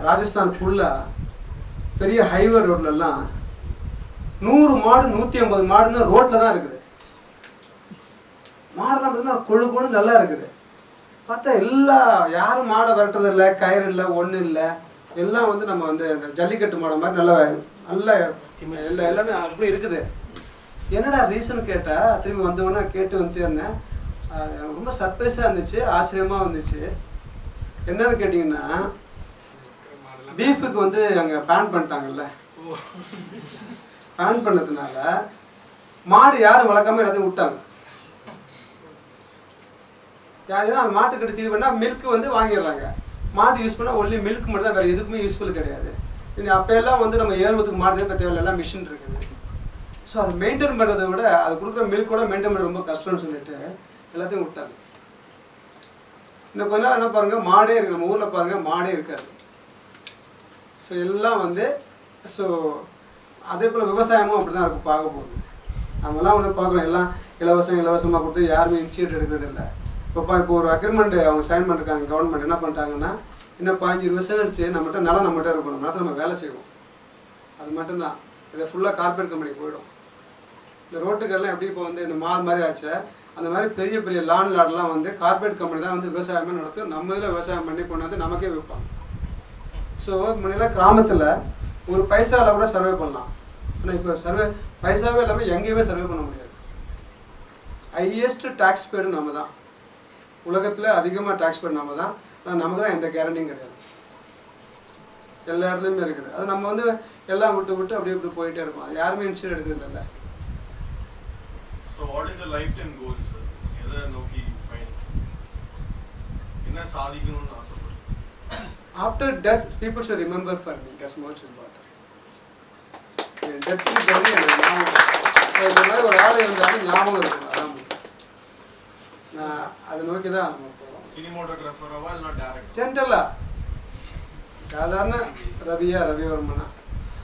A: ராஜஸ்தான் ஃபுல்லாக பெரிய ஹைவே ரோட்லலாம் 100 மாடு 150 மாடுன்னு ரோட்டில் தான் இருக்குது. மாடெல்லாம் பார்த்தீங்கன்னா கொழு நல்லா இருக்குது. பார்த்தா யாரும் மாடை விரட்டுறது இல்லை, கயிறு இல்லை, ஒன்றும் இல்லை. எல்லாம் வந்து நம்ம வந்து இந்த ஜல்லிக்கட்டு மாடை மாதிரி நல்லா எல்லாமே அப்படி இருக்குது. என்னடா ரீசன் கேட்டால் திரும்பி வந்தவொன்னே கேட்டு வந்துட்டே இருந்தேன். ரொம்ப சர்ப்ரைஸாக இருந்துச்சு, ஆச்சரியமாக வந்துச்சு. என்னன்னு கேட்டிங்கன்னா, பீஃபுக்கு வந்து அங்கே பேன் பண்ணிட்டாங்கல்ல. பேன் பண்ணதுனால மாடு யாரும் வளர்க்காம எல்லாத்தையும் விட்டாங்க. யாருன்னா அந்த மாட்டுக்கிட்ட தீர்வு பண்ணால் மில்க் வந்து வாங்கிடுறாங்க. மாடு யூஸ் பண்ணால் ஒன்லி மில்க் மட்டும் தான், வேறு எதுக்குமே யூஸ்ஃபுல் கிடையாது. அப்போ எல்லாம் வந்து நம்ம ஏறுவதுக்கு மாடு இப்போ தேவையில்ல, எல்லாம் மிஷின் இருக்குது. ஸோ அதை மெயின்டைன் பண்ணுறதை விட அது கொடுக்குற மில்கோட மெயின்டைன் பண்ண ரொம்ப கஷ்டம்னு சொல்லிட்டு எல்லாத்தையும் விட்டாங்க. இன்னும் கொஞ்ச நாள் என்ன பாருங்கள், மாடே இருக்குது. நம்ம ஊரில் பாருங்கள், மாடே இருக்காது. ஸோ எல்லாம் வந்து அதே போல் விவசாயமும் அப்படி தான் இருக்கும் பார்க்க போகுது. நம்மலாம் ஒன்று பார்க்குறோம், எல்லாம் இலவசமாக கொடுத்து யாருமே இனிஷியேட் எடுக்கிறது இல்லை. இப்போ ஒரு அக்ரிமெண்ட் அவங்க சைன் பண்ணிருக்காங்க. கவர்மெண்ட் என்ன பண்ணிட்டாங்கன்னா, இன்னும் 15-20 வருஷம் கழிச்சு நம்மகிட்ட நிலம் நம்மகிட்ட இருக்கணும், நிலத்தில் நம்ம வேலை செய்வோம். அது மட்டும்தான். இதை ஃபுல்லாக கார்பரேட் கம்பெனி போயிடும். இந்த ரோட்டுக்கெல்லாம் எப்படி இப்போ வந்து இந்த மால் மாதிரி ஆச்சு, அந்த மாதிரி பெரிய பெரிய லாட்லாம் வந்து கார்பரேட் கம்பெனி தான் வந்து விவசாயமே நடத்தும். நம்ம இதில் விவசாயம் பண்ணி கொண்டு வந்து நமக்கே விற்பாங்க. ஸோ முன்னெல்லாம் கிராமத்தில் ஒரு பைசாவில் கூட சர்வே பண்ணலாம். ஆனால் இப்போ பைசாவே இல்லாமல் எங்கேயுமே சர்வே பண்ண முடியாது. ஹையஸ்ட் டேக்ஸ் பேடு நம்ம தான், உலகத்தில் அதிகமாக டேக்ஸ் பேடு நம்ம தான். ஆனால் நமக்கு தான் எந்த கேரண்டியும் கிடையாது, எல்லா இடத்துலையுமே இருக்குது. அது நம்ம வந்து எல்லாம் விட்டு அப்படியே இப்படி போயிட்டே இருக்கும். அது யாருமே இன்சூர் எடுக்கிறது இல்லை.
D: So what is your lifetime goal, sir? எதை நோக்கி பயணிக்கிறீங்க? என்ன சாதிக்கணும்னு ஆசைப்படுறீங்க?
A: After death, people should remember for me. That's most important. டெத்துக்கு போய் இந்த மாதிரி ஒரு ஆளை இருந்தாலும் ஞாபகம் இருக்கும். அதான் நான் அதை நோக்கி தான் நம்ம போகிறோம்.
D: சினிமாட்டோகிராஃபராவா இல்லை டேரக்டர்?
A: ஜென்ரலா சாதாரண ரவிவர்மனா.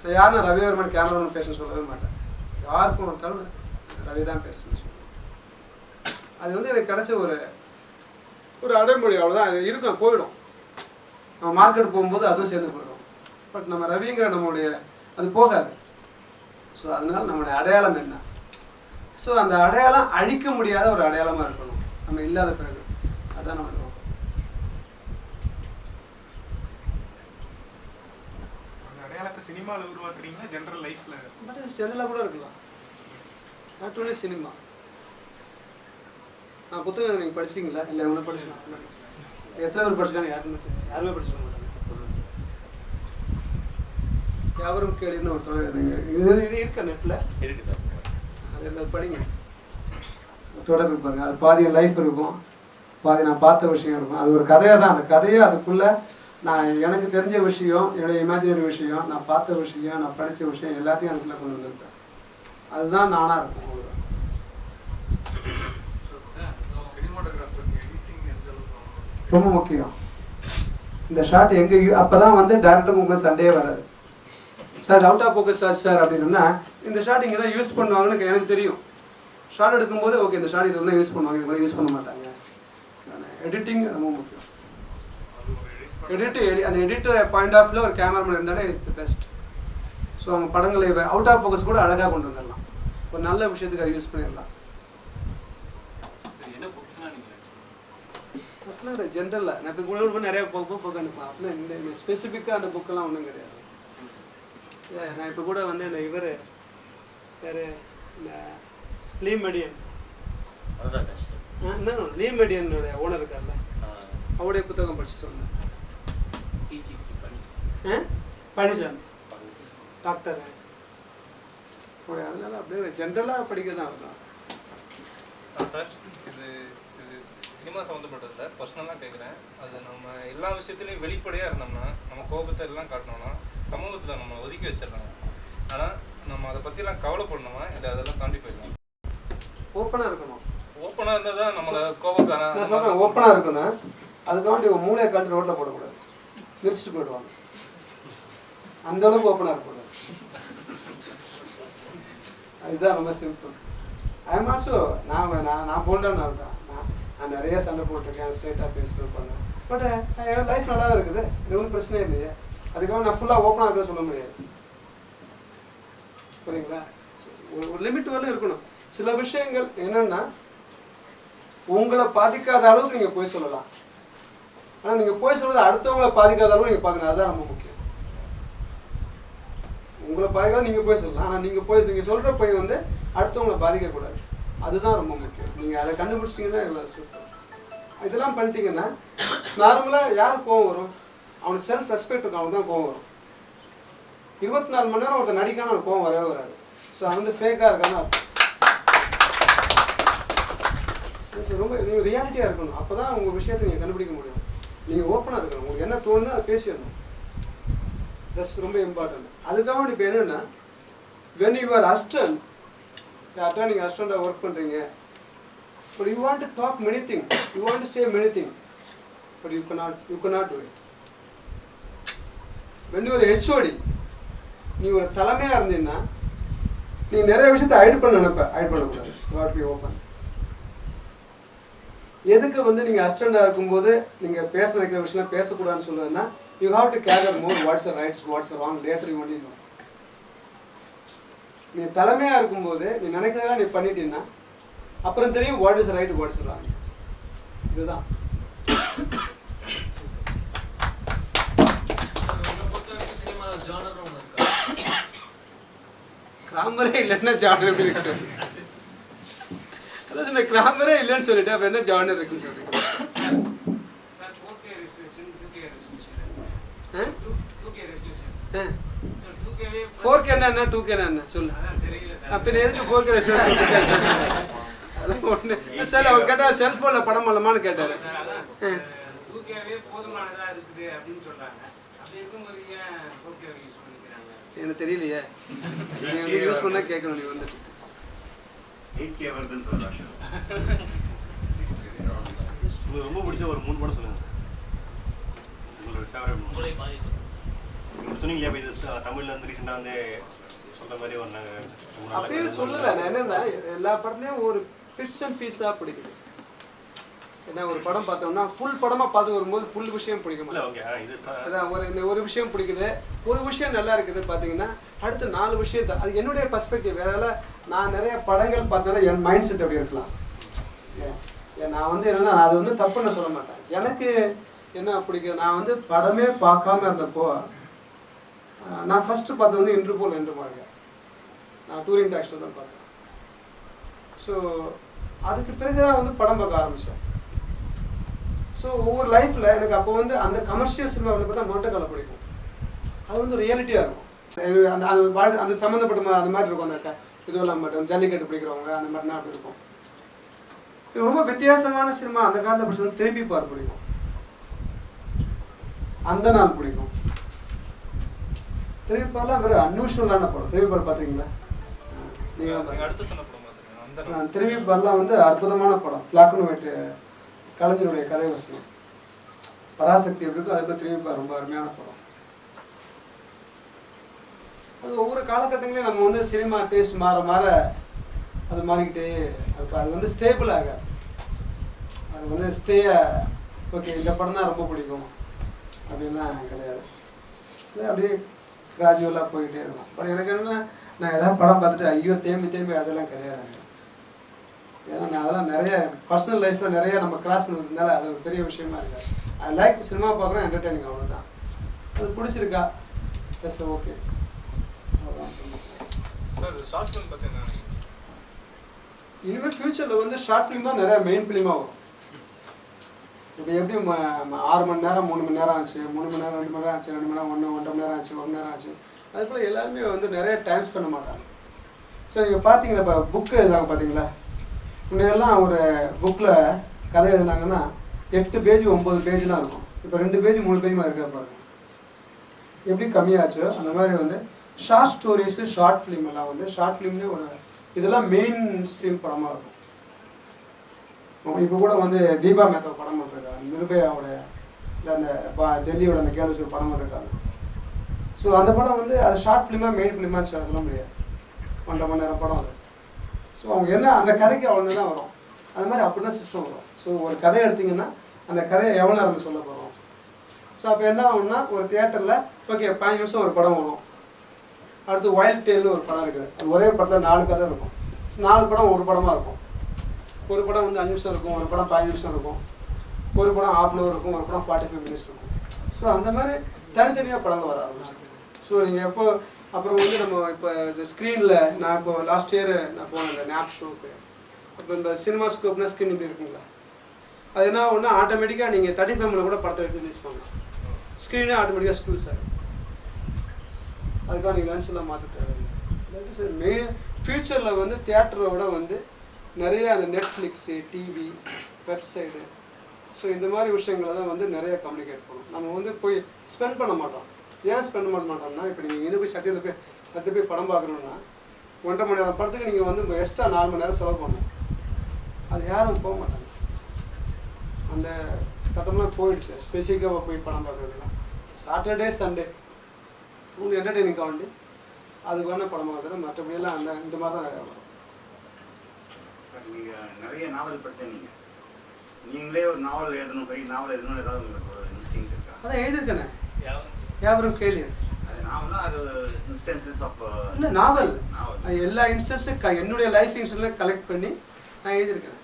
A: நான் யாரும் ரவிவர்மன் கேமராமேன் பேச சொல்லவே மாட்டேன். யார் ஃபோன் எடுத்தாலும் ரவி தான் பேசணும்னு சொல்லுவேன். அது வந்து எனக்கு கிடைச்ச ஒரு அடைமொழி, அவ்வளோதான். அது இருக்கும், போயிடும். நம்ம மார்க்கெட் போகும்போது அதுவும் சேர்ந்து போயிடும். பட் நம்ம ரவிங்கிற நம்மளுடைய அது போகாது. ஸோ அதனால நம்மளுடைய அடையாளம் என்ன? ஸோ அந்த அடையாளம் அழிக்க முடியாத ஒரு அடையாளமாக இருக்கணும் நம்ம இல்லாத பிறகு. அதான் நம்ம நோக்கம்.
K: அந்த அடையாளத்தை சினிமாவில் உருவாக்குறீங்களா ஜென்ரல் லைஃப்ல?
A: பட் ஜெனரலாக கூட இருக்கலாம், நாட் ஒன்லி சினிமா. நான் புத்தகம் நீங்கள் படிச்சிங்களா? இல்லை எவ்வளோ படிச்சுக்கலாம்? எத்தனை பேர் படிச்சுக்காங்க? யாருமே படிச்சுக்க மாட்டாங்க. யாவரும் கேளுன்னு ஒரு தொழில் இது இருக்க நெட்டில்
H: இருக்கு சார்.
A: அது படிங்க, தொடர்பு பாருங்க. அது பாதி லைஃப் இருக்கும், பாதி நான் பார்த்த விஷயம் இருக்கும். அது ஒரு கதையாக தான். அந்த கதையை அதுக்குள்ளே நான் எனக்கு தெரிஞ்ச விஷயம், என்னுடைய இமேஜினரி விஷயம், நான் பார்த்த விஷயம், நான் படித்த விஷயம் எல்லாத்தையும் அதுக்குள்ளே கொண்டு வந்திருப்பேன். அதுதான் நானாக இருக்கும். அவ்வளோதான். ரொம்ப முக்கியம். இந்த ஷாட் எங்கே அப்போ தான் வந்து டேரக்டர் உங்களுக்கு சண்டையே வராது. சார் அவுட் ஆஃப் ஃபோக்கஸ் ஆச்சு சார் அப்படின்னா இந்த ஷாட் இங்கே தான் யூஸ் பண்ணுவாங்கன்னு எனக்கு தெரியும். ஷார்ட் எடுக்கும்போது ஓகே இந்த ஷார்ட் இதில் தான் யூஸ் பண்ணுவாங்க, இது மாதிரி யூஸ் பண்ண மாட்டாங்க. எடிட்டிங் ரொம்ப முக்கியம். அந்த எடிட்டர் பாயிண்ட் ஆஃப் வியூவில் ஒரு கேமராமேன் இருந்தாலே இஸ் தி பெஸ்ட். ஸோ அவங்க படங்களை அவுட் ஆஃப் ஃபோக்கஸ் கூட அழகாக கொண்டு வந்துடலாம், ஒரு நல்ல விஷயத்துக்கு அதை யூஸ் பண்ணிடலாம். ஜென்ரலாக நான் இப்போ கூட நிறைய புக் அனுப்பேன். அப்படின்னா இந்த ஸ்பெசிஃபிக்காக அந்த புக்கெல்லாம் ஒன்றும் கிடையாது. நான் இப்போ கூட வந்து இந்த இவர் யார், இந்த லீமெடியன் லீமெடியனுடைய ஓனர் இருக்கார்ல, அவருடைய புத்தகம் படிச்சுட்டு வந்தேன். பழனிசாமி டாக்டர். அவருடைய அதனால அப்படியே ஜென்ரலாக படிக்க தான் இருக்கும்.
L: சார் இது சினிமா சம்மந்தப்பட்டதில்ல, பர்சனலாக கேட்குறேன். அது நம்ம எல்லா விஷயத்துலையும் வெளிப்படையாக இருந்தோம்னா, நம்ம கோபத்தை எல்லாம் காட்டினோம்னா சமூகத்தில் நம்ம ஒதுக்கி வச்சிடறாங்க. ஆனால் நம்ம அதை பற்றிலாம் கவலைப்படணுமா இல்லை அதெல்லாம் தாண்டி போயிடலாம்?
A: ஓப்பனாக இருக்கணும்.
L: ஓப்பனாக இருந்தால் தான் நம்மளை கோபக்காரன்.
A: நான் சொல்கிறேன் ஓப்பனாக இருக்கணும். அதுக்காண்டி உங்கள் மூளையை காட்டி ரோட்டில் போடக்கூடாது, விரிச்சிட்டு போயிடுவாங்க. அந்த அளவுக்கு ஓப்பனாக இருக்கக்கூடாது. அதுதான் ரொம்ப சிம்பிள். ஐ எம் ஆல்சோ நான் போல்டான ஆள் தான். நான் நிறைய சண்டை போட்டிருக்கேன், ஸ்ட்ரெயிட்டாக பேசுவேன் பண்ணேன். பட் என்னோட லைஃப் நல்லா தான் இருக்குது, இது ஒன்றும் பிரச்சனையே இல்லையே. அதுக்காக நான் ஃபுல்லாக ஓப்பனாக இருக்க சொல்ல முடியாது. புரியுங்களா? ஒரு லிமிட் வரலும் இருக்கணும். சில விஷயங்கள் என்னன்னா உங்களை பாதிக்காத அளவுக்கு நீங்கள் போய் சொல்லலாம். ஆனால் நீங்கள் போய் சொல்றது அடுத்தவங்களை பாதிக்காத அளவுக்கு நீங்கள் பாருங்க. அதுதான் ரொம்ப முக்கியம். உங்களை பாதிக்காத நீங்கள் போய் சொல்லலாம், ஆனால் நீங்கள் சொல்கிற போய் வந்து அடுத்தவங்களை பாதிக்கக்கூடாது. அதுதான் ரொம்ப முக்கியம். நீங்கள் அதை கண்டுபிடிச்சிங்கன்னா எல்லாம் சூப்பர். இதெல்லாம் பண்ணிட்டீங்கன்னா நார்மலாக யார் கோவம் வரும்? அவனுக்கு செல்ஃப் ரெஸ்பெக்ட் இருக்கும், அவனுக்கு தான் கோவம் வரும். 24 மணி நேரம் ஒருத்தர் நடிக்கான அவனுக்கு கோவம் வரவே வராது. ஸோ அவன் வந்து ஃபேக்காக இருக்கான்னு அர்த்தம். ரொம்ப நீங்கள் ரியாலிட்டியாக இருக்கணும். அப்போ தான் உங்கள் விஷயத்தை நீங்கள் கண்டுபிடிக்க முடியும். நீங்கள் ஓப்பனாக இருக்கணும். உங்களுக்கு என்ன தோணுதோ அதை பேசிடணும். தட்ஸ் ரொம்ப இம்பார்ட்டன்ட். அதுக்காக இப்போ என்னென்னா when you are assistant, attorney assistant work பண்ணுறீங்க, but you want to talk many things, you want to say many things, but you cannot do it. when you are HOD, நீ ஒரு தலைமையாக இருந்தீங்கன்னா நீ நிறைய விஷயத்தை ஹைட் பண்ண நினைப்ப, ஹைட் பண்ணக்கூடாது. What be open. எதுக்கு வந்து நீங்கள் அசிஸ்டண்டாக இருக்கும்போது நீங்கள் பேச நினைக்கிற விஷயம் பேசக்கூடாதுன்னு சொல்லுதுன்னா you have to gather more what's rights what's wrong later you only know. நீ தலைமையாக இருக்கும்போது நீ நினைக்கிறதெல்லாம் நீ பண்ணிட்டீங்கன்னா அப்புறம் தெரியும் what is right what is wrong. இதுதான் கிராமரே இல்லைன்னா ஜானர் எப்படி இருக்கு? அதான் சொன்ன கிராமரே இல்லைன்னு சொல்லிட்டு அப்போ என்ன ஜானர் இருக்குன்னு சொல்றீங்க? 4K என்ன 2K என்ன சொல்லு. அப்போ எதுக்கு 4K ரெசல்யூஷன்? அதான் ஒன்று சார் அவர் கேட்டால் செல்ஃபோனில் படம் பண்ணலாமான்னு கேட்டார். எனக்கு தெரியலையே, நீ வந்து யூஸ் பண்ணா கேட்கணும். நீ வந்துட்டு
M: 8K வருதுன்னு சொல்றாங்க. உங்களுக்கு ரொம்ப பிடிச்ச ஒரு 3 படம் சொல்லுங்க. உங்களோட ஃபேவரட் மூவி. நீங்க சொன்னீங்க இது தமிழ்ல இருந்து ரீசெண்டா வந்து சொல்ற மாதிரி ஒரு
A: அப்படியே சொல்லல. நான் என்னன்னா எல்லா படத்துலயும் ஒரு பிட்ஸ் அண்ட் பீஸா பிடிக்குது. ஏன்னா ஒரு படம் பார்த்தோம்னா ஃபுல் படமாக பார்த்து வரும்போது ஃபுல் விஷயம் பிடிக்க மாட்டேன். அதான் இந்த ஒரு விஷயம் பிடிக்குது, ஒரு விஷயம் நல்லா இருக்குது பார்த்தீங்கன்னா அடுத்து 4 விஷயத்தை, அது என்னுடைய பர்ஸ்பெக்டிவ். வேற நான் நிறைய படங்கள் பார்த்தா என் மைண்ட் செட் அப்படி இருக்கலாம். நான் வந்து என்னன்னா அது வந்து தப்புன்னு சொல்ல மாட்டேன். எனக்கு என்ன பிடிக்கும், நான் வந்து படமே பார்க்காம இருந்தப்போ நான் ஃபஸ்ட்டு பார்த்தது வந்து இன்டர்போல் என்று வாழ்க்கை, நான் டூரிங் டாக்ஸில் தான் பார்த்தேன். ஸோ அதுக்கு பிறகு தான் வந்து படம் பார்க்க ஆரம்பித்தேன். ஸோ ஒவ்வொரு லைஃப்பில் எனக்கு அப்போ வந்து அந்த கமர்ஷியல் சினிமாவில் பார்த்தா மொட்டைக்கால பிடிக்கும். அது வந்து ரியாலிட்டியாக இருக்கும். அந்த அந்த சம்மந்தப்பட்ட அந்த மாதிரி இருக்கும். அந்த இதுவெல்லாம் மட்டும் ஜல்லிக்கட்டு பிடிக்கிறவங்க அந்த மாதிரினா அப்படி இருக்கும். இது ரொம்ப வித்தியாசமான சினிமா அந்த காலத்தில் பிடிச்சது. திரும்பி பார் பிடிக்கும், அந்த நாள் பிடிக்கும். திரும்பி பார்லாம் வேறு அன்யூஷுவலான படம். திரும்பி பார் பார்த்துருக்கீங்களா நீங்கள்? திரும்பி பார்லாம் வந்து அற்புதமான படம். பிளாக் அண்ட் ஒயிட், கலைஞருடைய கதை வசனம், பராசக்தி எப்படி இருக்கும், அதுக்கு திரும்பி பார் ரொம்ப அருமையான படம். அது ஒவ்வொரு காலகட்டங்களையும் நம்ம வந்து சினிமா டேஸ்ட் மாற மாற அது மாறிக்கிட்டே அது வந்து ஸ்டேபிள் ஆகாது. அது வந்து ஓகே இந்த படம் தான் ரொம்ப பிடிக்கும் அப்படின்லாம் கிடையாது. அது அப்படியே கிராஜுவலாக போயிட்டே இருக்கும். பட் எனக்கு என்னென்னா நான் எதாவது படம் பார்த்துட்டு ஐயோ தேம்பி அதெல்லாம் கிடையாது. ஏன்னா நான் அதெல்லாம் நிறைய பர்சனல் லைஃப்பில் நிறைய நம்ம கிராஸ் பண்ணுறதுனால அது ஒரு பெரிய விஷயமா இருக்காது. ஐ லைக் சினிமா பார்க்குறோம், என்டர்டெய்னிங், அவ்வளோதான். அது பிடிச்சிருக்கா எஸ் ஓகே. இனிமேல் ஃபியூச்சரில் வந்து ஷார்ட் ஃபிலிம் தான் நிறைய மெயின் ஃபிலிமாக வரும். இப்போ எப்படி 6 மணி நேரம் 3 மணி நேரம் ஆச்சு, 3 மணி நேரம் 2 மணி நேரம் ஆச்சு, 2 மணி நேரம் 1.5 மணி நேரம் ஆச்சு, 1 மணி நேரம் ஆச்சு. அதுபோல் எல்லாருமே வந்து நிறைய டைம் ஸ்பெண்ட் பண்ண மாட்டாங்க. ஸோ நீங்கள் பார்த்தீங்கன்னா இப்போ புக்கு எழுதாங்க பார்த்தீங்களா, முன்னெல்லாம் ஒரு புக்கில் கதை எழுதுனாங்கன்னா 8 பேஜ் 9 பேஜ்லாம் இருக்கும். இப்போ 2 பேஜ் 3 பேஜ் மாதிரி இருக்கா பாருங்க. எப்படி கம்மியாச்சோ அந்த மாதிரி வந்து ஷார்ட் ஸ்டோரிஸு ஷார்ட் ஃபிலிம் எல்லாம் வந்து ஷார்ட் ஃபிலிம்லேயே ஒரு இதெல்லாம் மெயின் ஸ்ட்ரீம் படமாக இருக்கும். இப்போ கூட வந்து தீபா மேத்தா படம் பண்ணிருக்காங்க, நிர்பயாவோட அந்த டெல்லியோட அந்த கேள்வி படம் பண்ணிருக்காங்க. ஸோ அந்த படம் வந்து அது ஷார்ட் ஃபிலிமாக மெயின் ஃபிலிமாக சொல்ல முடியாது, 1.5 மணி நேரம் படம் அது. ஸோ அவங்க என்ன அந்த கதைக்கு அவ்வளோ தான் வரும், அது மாதிரி அப்படி தான் சிஸ்டம் வரும். ஸோ ஒரு கதை எடுத்திங்கன்னா அந்த கதையை எவ்வளோ நேரம் சொல்ல போகிறோம். ஸோ அப்போ என்ன ஆகும்னா ஒரு தியேட்டரில் ஓகே 5 நிமிஷம் ஒரு படம் வரும். அடுத்து வைல்ட் டேல்னு ஒரு படம் இருக்குது, அது ஒரே படத்தில் 4 கதை இருக்கும். 4 படம் ஒரு படமாக இருக்கும். ஒரு படம் வந்து 5 நிமிஷம் இருக்கும், ஒரு படம் 5 நிமிஷம் இருக்கும், ஒரு படம் 1/2 hour இருக்கும், ஒரு படம் 45 minutes இருக்கும். ஸோ அந்த மாதிரி தனித்தனியாக படங்கள் வர ஆரம்பிச்சு. ஸோ நீங்கள் எப்போ அப்புறம் வந்து நம்ம இப்போ இந்த ஸ்க்ரீனில் நான் இப்போ லாஸ்ட் இயர் நான் போனேன் இந்த நேப் ஷோக்கு. இப்போ இந்த சினிமா ஸ்கோப்னா ஸ்க்ரீன் இப்படி இருக்குங்களா, அது என்ன ஒன்று ஆட்டோமேட்டிக்காக நீங்கள் 35mm கூட படத்தை எடுத்து ரிலீஸ் பண்ணலாம். ஸ்க்ரீனே ஆட்டோமேட்டிக்காக ஸ்கூல் சார், அதுக்காக நீங்கள் லன்ச் எல்லாம் மாற்ற தேவையில்லை சார். மெயின் ஃப்யூச்சரில் வந்து தியேட்டரோட வந்து நிறைய அந்த நெட்ஃப்ளிக்ஸு, டிவி, வெப்சைடு, ஸோ இந்த மாதிரி விஷயங்களை தான் வந்து நிறைய கம்யூனிகேட் பண்ணணும். நம்ம வந்து போய் ஸ்பெண்ட் பண்ண மாட்டோம். ஏன் ஸ்பெண்ட் பண்ண மாட்டோம்னா இப்போ நீங்கள் இது போய் சட்டை போய் படம் பார்க்கணுன்னா 1.5 மணி நேரம் படத்துக்கு நீங்கள் வந்து எக்ஸ்ட்ரா 4 மணி நேரம் செலவு பண்ணணும். அது யாரும் போக மாட்டாங்க. அந்த கட்டம்லாம் போயிடுச்சு ஸ்பெசிஃபிக்காக போய் படம் பார்க்குறதுலாம். சாட்டர்டே சண்டே உங்களுக்கு என்டர்டெய்னிங்காக வேண்டி அதுக்கு வேணால் படம் பார்க்குறது, மற்றபடியெல்லாம் அந்த இந்த மாதிரி தான் நிறையா வரும்.
N: நீங்கள் நிறைய நாவல் படிச்சீங்க, நீங்களே ஒரு நாவல் எழுதணும், பெரிய நாவல் எழுதணும் ஏதாவது உங்களுக்கு ஒரு இன்ஸ்டிங்க்ட் இருக்கா?
A: அதான் எழுதியிருக்கேனே, யாவரும் கேள்வி.
N: அது நாவல்னா அது இன்ஸ்டன்சஸ் ஆஃப்
A: இல்லை நாவல் எல்லா இன்ஸ்டன்ஸும் என்னுடைய லைஃப் இன்ஸ்டன்ஸில் கலெக்ட் பண்ணி நான் எழுதியிருக்கேன்.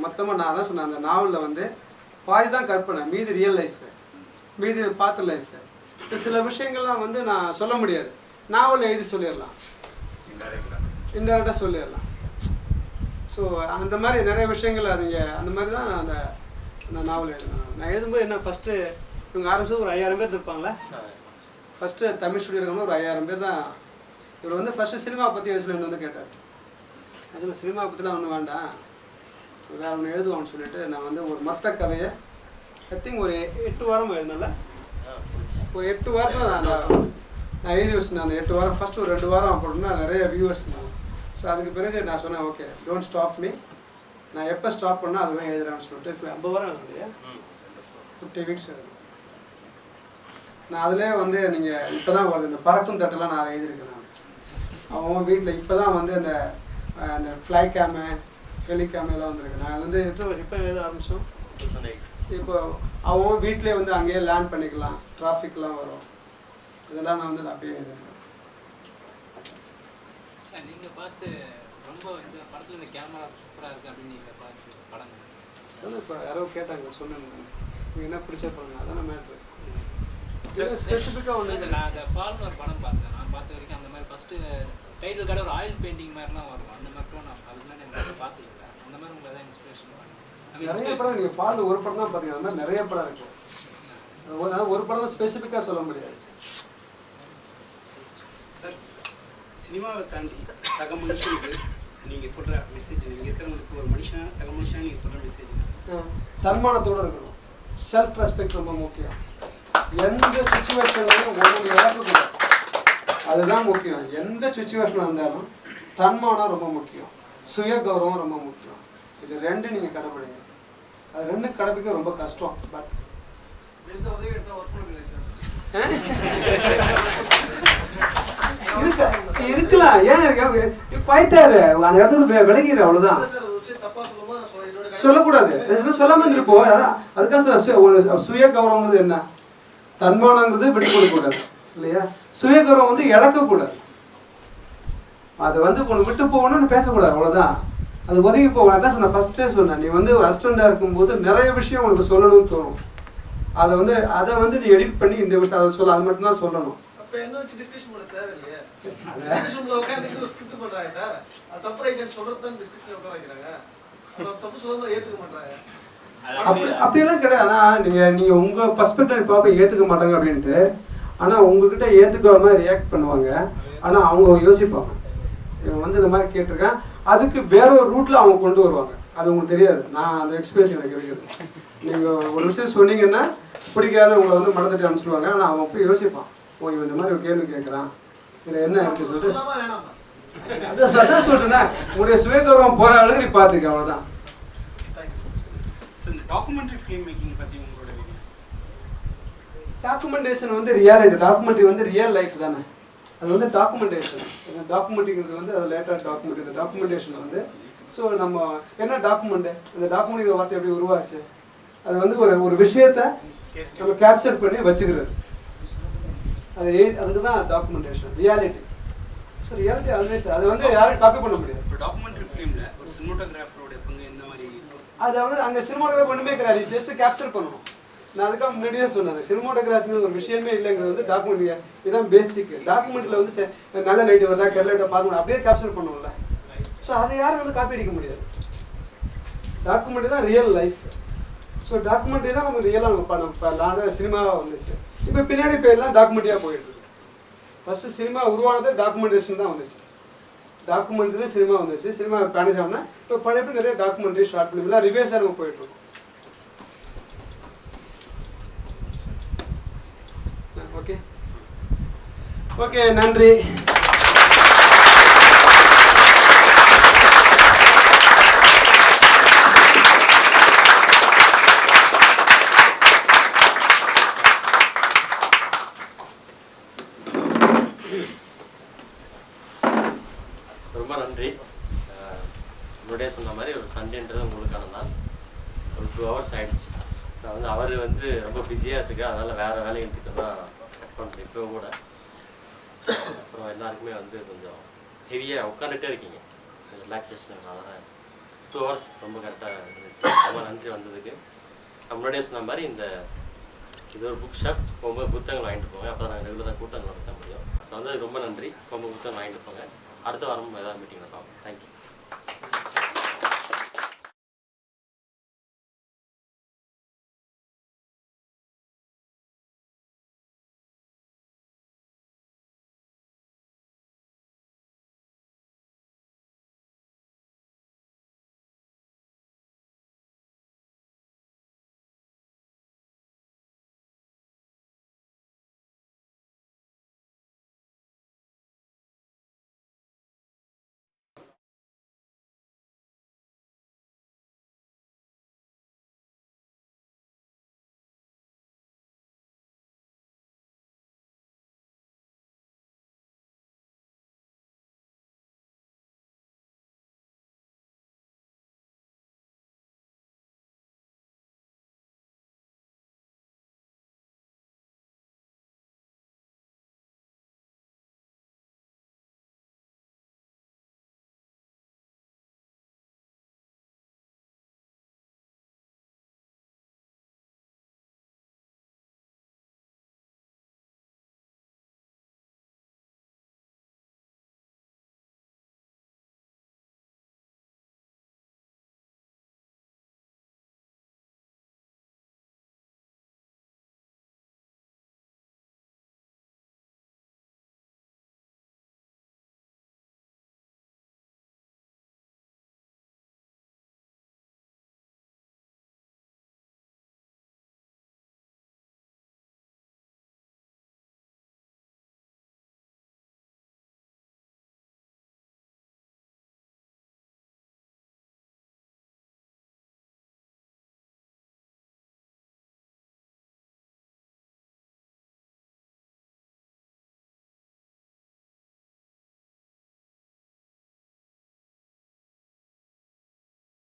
A: மொத்தமாக நான் தான் சொன்னேன், அந்த நாவலில் வந்து பாதி தான் கற்பனை, மீதி ரியல் லைஃபு, மீதி பார்த்த லைஃபு. சில விஷயங்கள்லாம் வந்து நான் சொல்ல முடியாது, நாவலில் எழுதி சொல்லிடலாம், இன்டெரக்டாக சொல்லிடலாம். ஸோ அந்த மாதிரி நிறைய விஷயங்கள் அதுங்க அந்த மாதிரி தான் அந்த நாவல் எழுதினேன். நான் எழுதும்போது என்ன ஃபஸ்ட்டு இவங்க ஆரம்பிச்சது ஒரு 5000 பேர் இருப்பாங்களே. ஃபஸ்ட்டு தமிழ் ஸ்டுடியோ இருக்கவங்க ஒரு 5000 பேர் தான். இவர் வந்து ஃபஸ்ட்டு சினிமா பற்றி எழுத சொல்லி வந்து கேட்டார். அதில் சினிமா பற்றிலாம் ஒன்றும் வேண்டாம், வேறு ஒன்று எழுதுவான்னு சொல்லிட்டு நான் வந்து ஒரு மொத்த கதையை ஐ திங்க் ஒரு 8 வாரம் எழுதினால ஒரு 8 வாரம் நான் எழுதி வச்சுருந்தேன். அந்த 8 வாரம் ஃபஸ்ட்டு ஒரு 2 வாரம் போட்டோம்னா நிறைய வியூவர்ஸ் இருந்தாங்க. ஸோ அதுக்கு பிறகு நான் சொன்னேன் ஓகே டோன்ட் ஸ்டாப் மீ, நான் எப்போ ஸ்டாப் பண்ணால் அதுவே எழுதுறேன்னு சொல்லிட்டு 50 வாரம் எழுதும் இல்லையா, 50 வீக்ஸ் எழுதும். நான் அதிலே வந்து நீங்கள் இப்போ தான் வருது இந்த பறக்கும் தட்டெல்லாம் நான் எழுதியிருக்கேன். நான் அவங்க வீட்டில் இப்போ தான் வந்து அந்த ஃப்ளை கேமு ஹெலிகாமெல்லாம் வந்திருக்கு. நான் வந்து இப்போ எது ஆரம்பித்தோம்
M: 2008.
A: இப்போ அவன் வீட்டிலே வந்து அங்கேயே லேண்ட் பண்ணிக்கலாம், டிராஃபிக்லாம் வரும், இதெல்லாம் நான் வந்து அப்படியே இது
O: சார் நீங்கள் பார்த்து ரொம்ப இந்த படத்தில் இந்த கேமரா சூப்பராக இருக்குது அப்படின்னு நீங்கள் பார்த்து படம்
A: அதான் இப்போ யாரோ கேட்டாங்க சொன்னேன், நீங்கள் என்ன பிடிச்ச படம் அதான மேட்ரு.
O: ஸ்பெசிஃபிக்காக ஒன்று நான் அந்த ஃபால்னு ஒரு படம் பார்த்தேன். நான் பார்த்த வரைக்கும் அந்த மாதிரி ஃபஸ்ட்டு டைட்டில் கடை ஒரு ஆயில் பெயிண்டிங் மாதிரிலாம் வரும். அந்த மாதிரிலாம் நான் அதுக்கு முன்னாடி எனக்கு பார்த்ததில்லை. அந்த மாதிரி உங்களுக்கு எதாவது இன்ஸ்பிரேஷன்
A: நிறைய படம் நீங்கள் ஃபால் ஒரு படம் தான் பார்த்தீங்க, அது மாதிரி நிறைய படம் இருக்கும். அதாவது ஒரு படம் ஸ்பெசிஃபிக்காக சொல்ல முடியாது
P: சார். சினிமாவை தாண்டி சக மனுஷனுக்கு நீங்கள் சொல்கிற மெசேஜ், நீங்கள் இருக்கிறவங்களுக்கு ஒரு மனுஷனாக சக மனுஷனாக நீங்கள் சொல்கிற மெசேஜ்
A: தன்மானத்தோடு இருக்கணும். செல்ஃப் ரெஸ்பெக்ட் ரொம்ப முக்கியம். எந்த சுச்சுவேஷன்லையும் ஒன்று இழக்கக்கூடாது, அதுதான் முக்கியம். எந்த சுச்சுவேஷனாக இருந்தாலும் தன்மானம் ரொம்ப முக்கியம், சுய கௌரவம் ரொம்ப முக்கியம். இது ரெண்டு நீங்கள் கடைப்பிடிங்க. அது ரெண்டு கடைப்பிடிக்க ரொம்ப கஷ்டம். பட்
F: எந்த உதவி எடுத்தால் ஒர்க் பண்ணுங்க சார்.
A: இருக்கலாம், ஏன் போயிட்டாரு அந்த இடத்துல விலகிடு, அவ்வளவுதான். சொல்லக்கூடாது, சொல்லாம இருந்துருப்போம். அதுக்காக சுய கௌரவங்கிறது என்ன, தன்மானங்கிறது விட்டு கொடுக்கக்கூடாது இல்லையா. சுய கௌரவம் வந்து இழக்கக்கூடாது, அது வந்து உனக்கு விட்டு போகணும்னு பேசக்கூடாது, அவ்வளவுதான். அது ஒதுங்கி போகணும். அதான் சொன்னேன், ஃபர்ஸ்டே சொன்னேன், நீ வந்து அசிஸ்டண்டா இருக்கும்போது நிறைய விஷயம் உனக்கு சொல்லணும்னு தோணும். அதை வந்து நீ எடிட் பண்ணி இந்த விஷயம் அதை சொல்ல, அது மட்டும் தான் சொல்லணும்.
F: அப்ப என்ன வச்சு டிஸ்கஷன் பண்ண தேவையில்லையே. டிஸ்கஷன்ல உட்கார்ந்துட்டு ஸ்கிரிப்ட் பண்றாங்க சார். அது தப்பு ரைட் சொல்றதுதான் டிஸ்கஷன்ல உட்கார வைக்கிறாங்க. தப்பு சொல்றத ஏத்துக்க மாட்டாங்க.
A: அப்படியெல்லாம் கிடையாது. ஆனா நீங்க உங்க பர்ஸ்பெக்டிவ் பார்க்க ஏத்துக்க மாட்டாங்க அப்படின்ட்டு, ஆனா உங்ககிட்ட ஏத்துக்கிற மாதிரி ரியாக்ட் பண்ணுவாங்க. ஆனா அவங்க யோசிப்பாங்க, இவன் வந்து இந்த மாதிரி கேட்டிருக்கேன், அதுக்கு வேற ஒரு ரூட்ல அவங்க கொண்டு வருவாங்க. அது உங்களுக்கு தெரியாது. நான் அந்த எக்ஸ்பீரியன்ஸ் எனக்கு இருக்குது. நீங்க ஒரு விஷயம் சொன்னீங்கன்னா பிடிக்காத உங்களை வந்து மனத்தட்டி அனுப்பிச்சிடுவாங்க. ஆனா அவன் போய் யோசிப்பான், ஓ இவன் இந்த மாதிரி ஒரு கேள்வி கேட்கறான், இதுல என்ன இருக்கு சொல்லிட்டு. அதான் சொல்றேன்னா உங்களுடைய சுயகௌரவம் போற அளவுக்கு நீ பாத்துக்க, அவ்வளவுதான்.
P: டாக்குமெண்ட்ரி ஃபிலிம் மேக்கிங் பத்தி உங்களோட
A: டாக்குமெண்டேஷன் வந்து ரியாலிட்டி, டாக்குமெண்ட்ரி வந்து ரியல் லைஃப் தானே. அது வந்து டாக்குமெண்டேஷன். டாக்குமெண்ட்ரிங்கிறது வந்து அது லேட்டர் டாக்குமெண்ட். இந்த டாக்குமெண்டேஷன் வந்து ஸோ நம்ம என்ன டாக்குமெண்ட், இந்த டாக்குமெண்ட் வார்த்தை எப்படி உருவாச்சு, அது வந்து ஒரு விஷயத்தை நம்ம கேப்சர் பண்ணி வச்சுக்கிறது, அதுக்கு தான் documentation. Reality. So reality always அது வந்து யாரும் காப்பி பண்ண முடியாது.
P: இப்போ டாக்குமெண்ட்ரி ஃபிலிமில் ஒரு சினிமோட்டோகிராஃபரோட பங்கு எந்த மாதிரி?
A: அது வந்து அங்கே சினிமோட்டோகிராஃபி ஒன்றுமே கிடையாது, ஜஸ்ட் கேப்சர் பண்ணணும். நான் அதுக்காக முன்னாடியே சொன்னது, சினிமோட்டோகிராஃபி ஒரு விஷயமே இல்லைங்கிறது வந்து டாக்குமெண்ட். இதுதான் பேசிக். டாக்குமெண்ட்ல வந்து நல்ல லைட் வருதா கெட்ட லைட்டை பார்க்கணும், அப்படியே கேப்சர் பண்ணுவோம்ல. ஸோ அதை யாரும் வந்து காப்பி அடிக்க முடியாது. டாக்குமெண்ட் தான் ரியல் லைஃப். ஸோ டாக்குமெண்ட்ரி தான் நம்ம ரியலாக நம்ம சினிமாவாக வந்துச்சு. இப்போ பின்னாடி இப்போ எல்லாம் டாக்குமெண்ட்ரியாக போயிட்டு இருக்கு. ஃபர்ஸ்ட் சினிமா உருவானது டாக்குமெண்டேஷன் தான் வந்துச்சு. டாக்குமெண்ட்ரி தான் சினிமா வந்துச்சு. சினிமா பேனிஷ் ஆகுனா இப்போ பழைய நிறைய டாக்குமெண்ட்ரி ஷார்ட் ஃபிலிம் எல்லாம் ரிவேஸாக நம்ம போயிட்டு இருக்கோம். ஓகே ஓகே, நன்றி.
Q: ரொம்ப நன்றி. முன்னாடியே சொன்ன மாதிரி ஒரு சண்டேன்றது உங்களுக்கான நாள். ஒரு 2 hours ஆகிடுச்சு. நான் வந்து அவர் வந்து ரொம்ப பிஸியாக வச்சுருக்கேன், அதனால் வேறு வேலைகிட்ட தான் கட் பண்ணுறேன் இப்போ கூட. அப்புறம் எல்லாருக்குமே வந்து கொஞ்சம் ஹெவியாக உட்காந்துட்டே இருக்கீங்க, கொஞ்சம் ரிலாக்ஸேஷன். அதனால் 2 hours ரொம்ப கரெக்டாக இருந்துச்சு. ரொம்ப நன்றி வந்ததுக்கு. நான் முன்னாடியே சொன்ன மாதிரி இது ஒரு புக் ஷாப், ரொம்ப புத்தகங்கள் வாங்கிட்டு போங்க, அப்போ நாங்கள் ரெகுலராக கூட்டங்கள் நடத்த முடியும். ஸோ வந்து ரொம்ப நன்றி. ரொம்ப புத்தகம் வாங்கிட்டு போங்க. அடுத்த வாரம் ஏதாவது மீட்டிங் பார்ப்போம். தேங்க்யூ.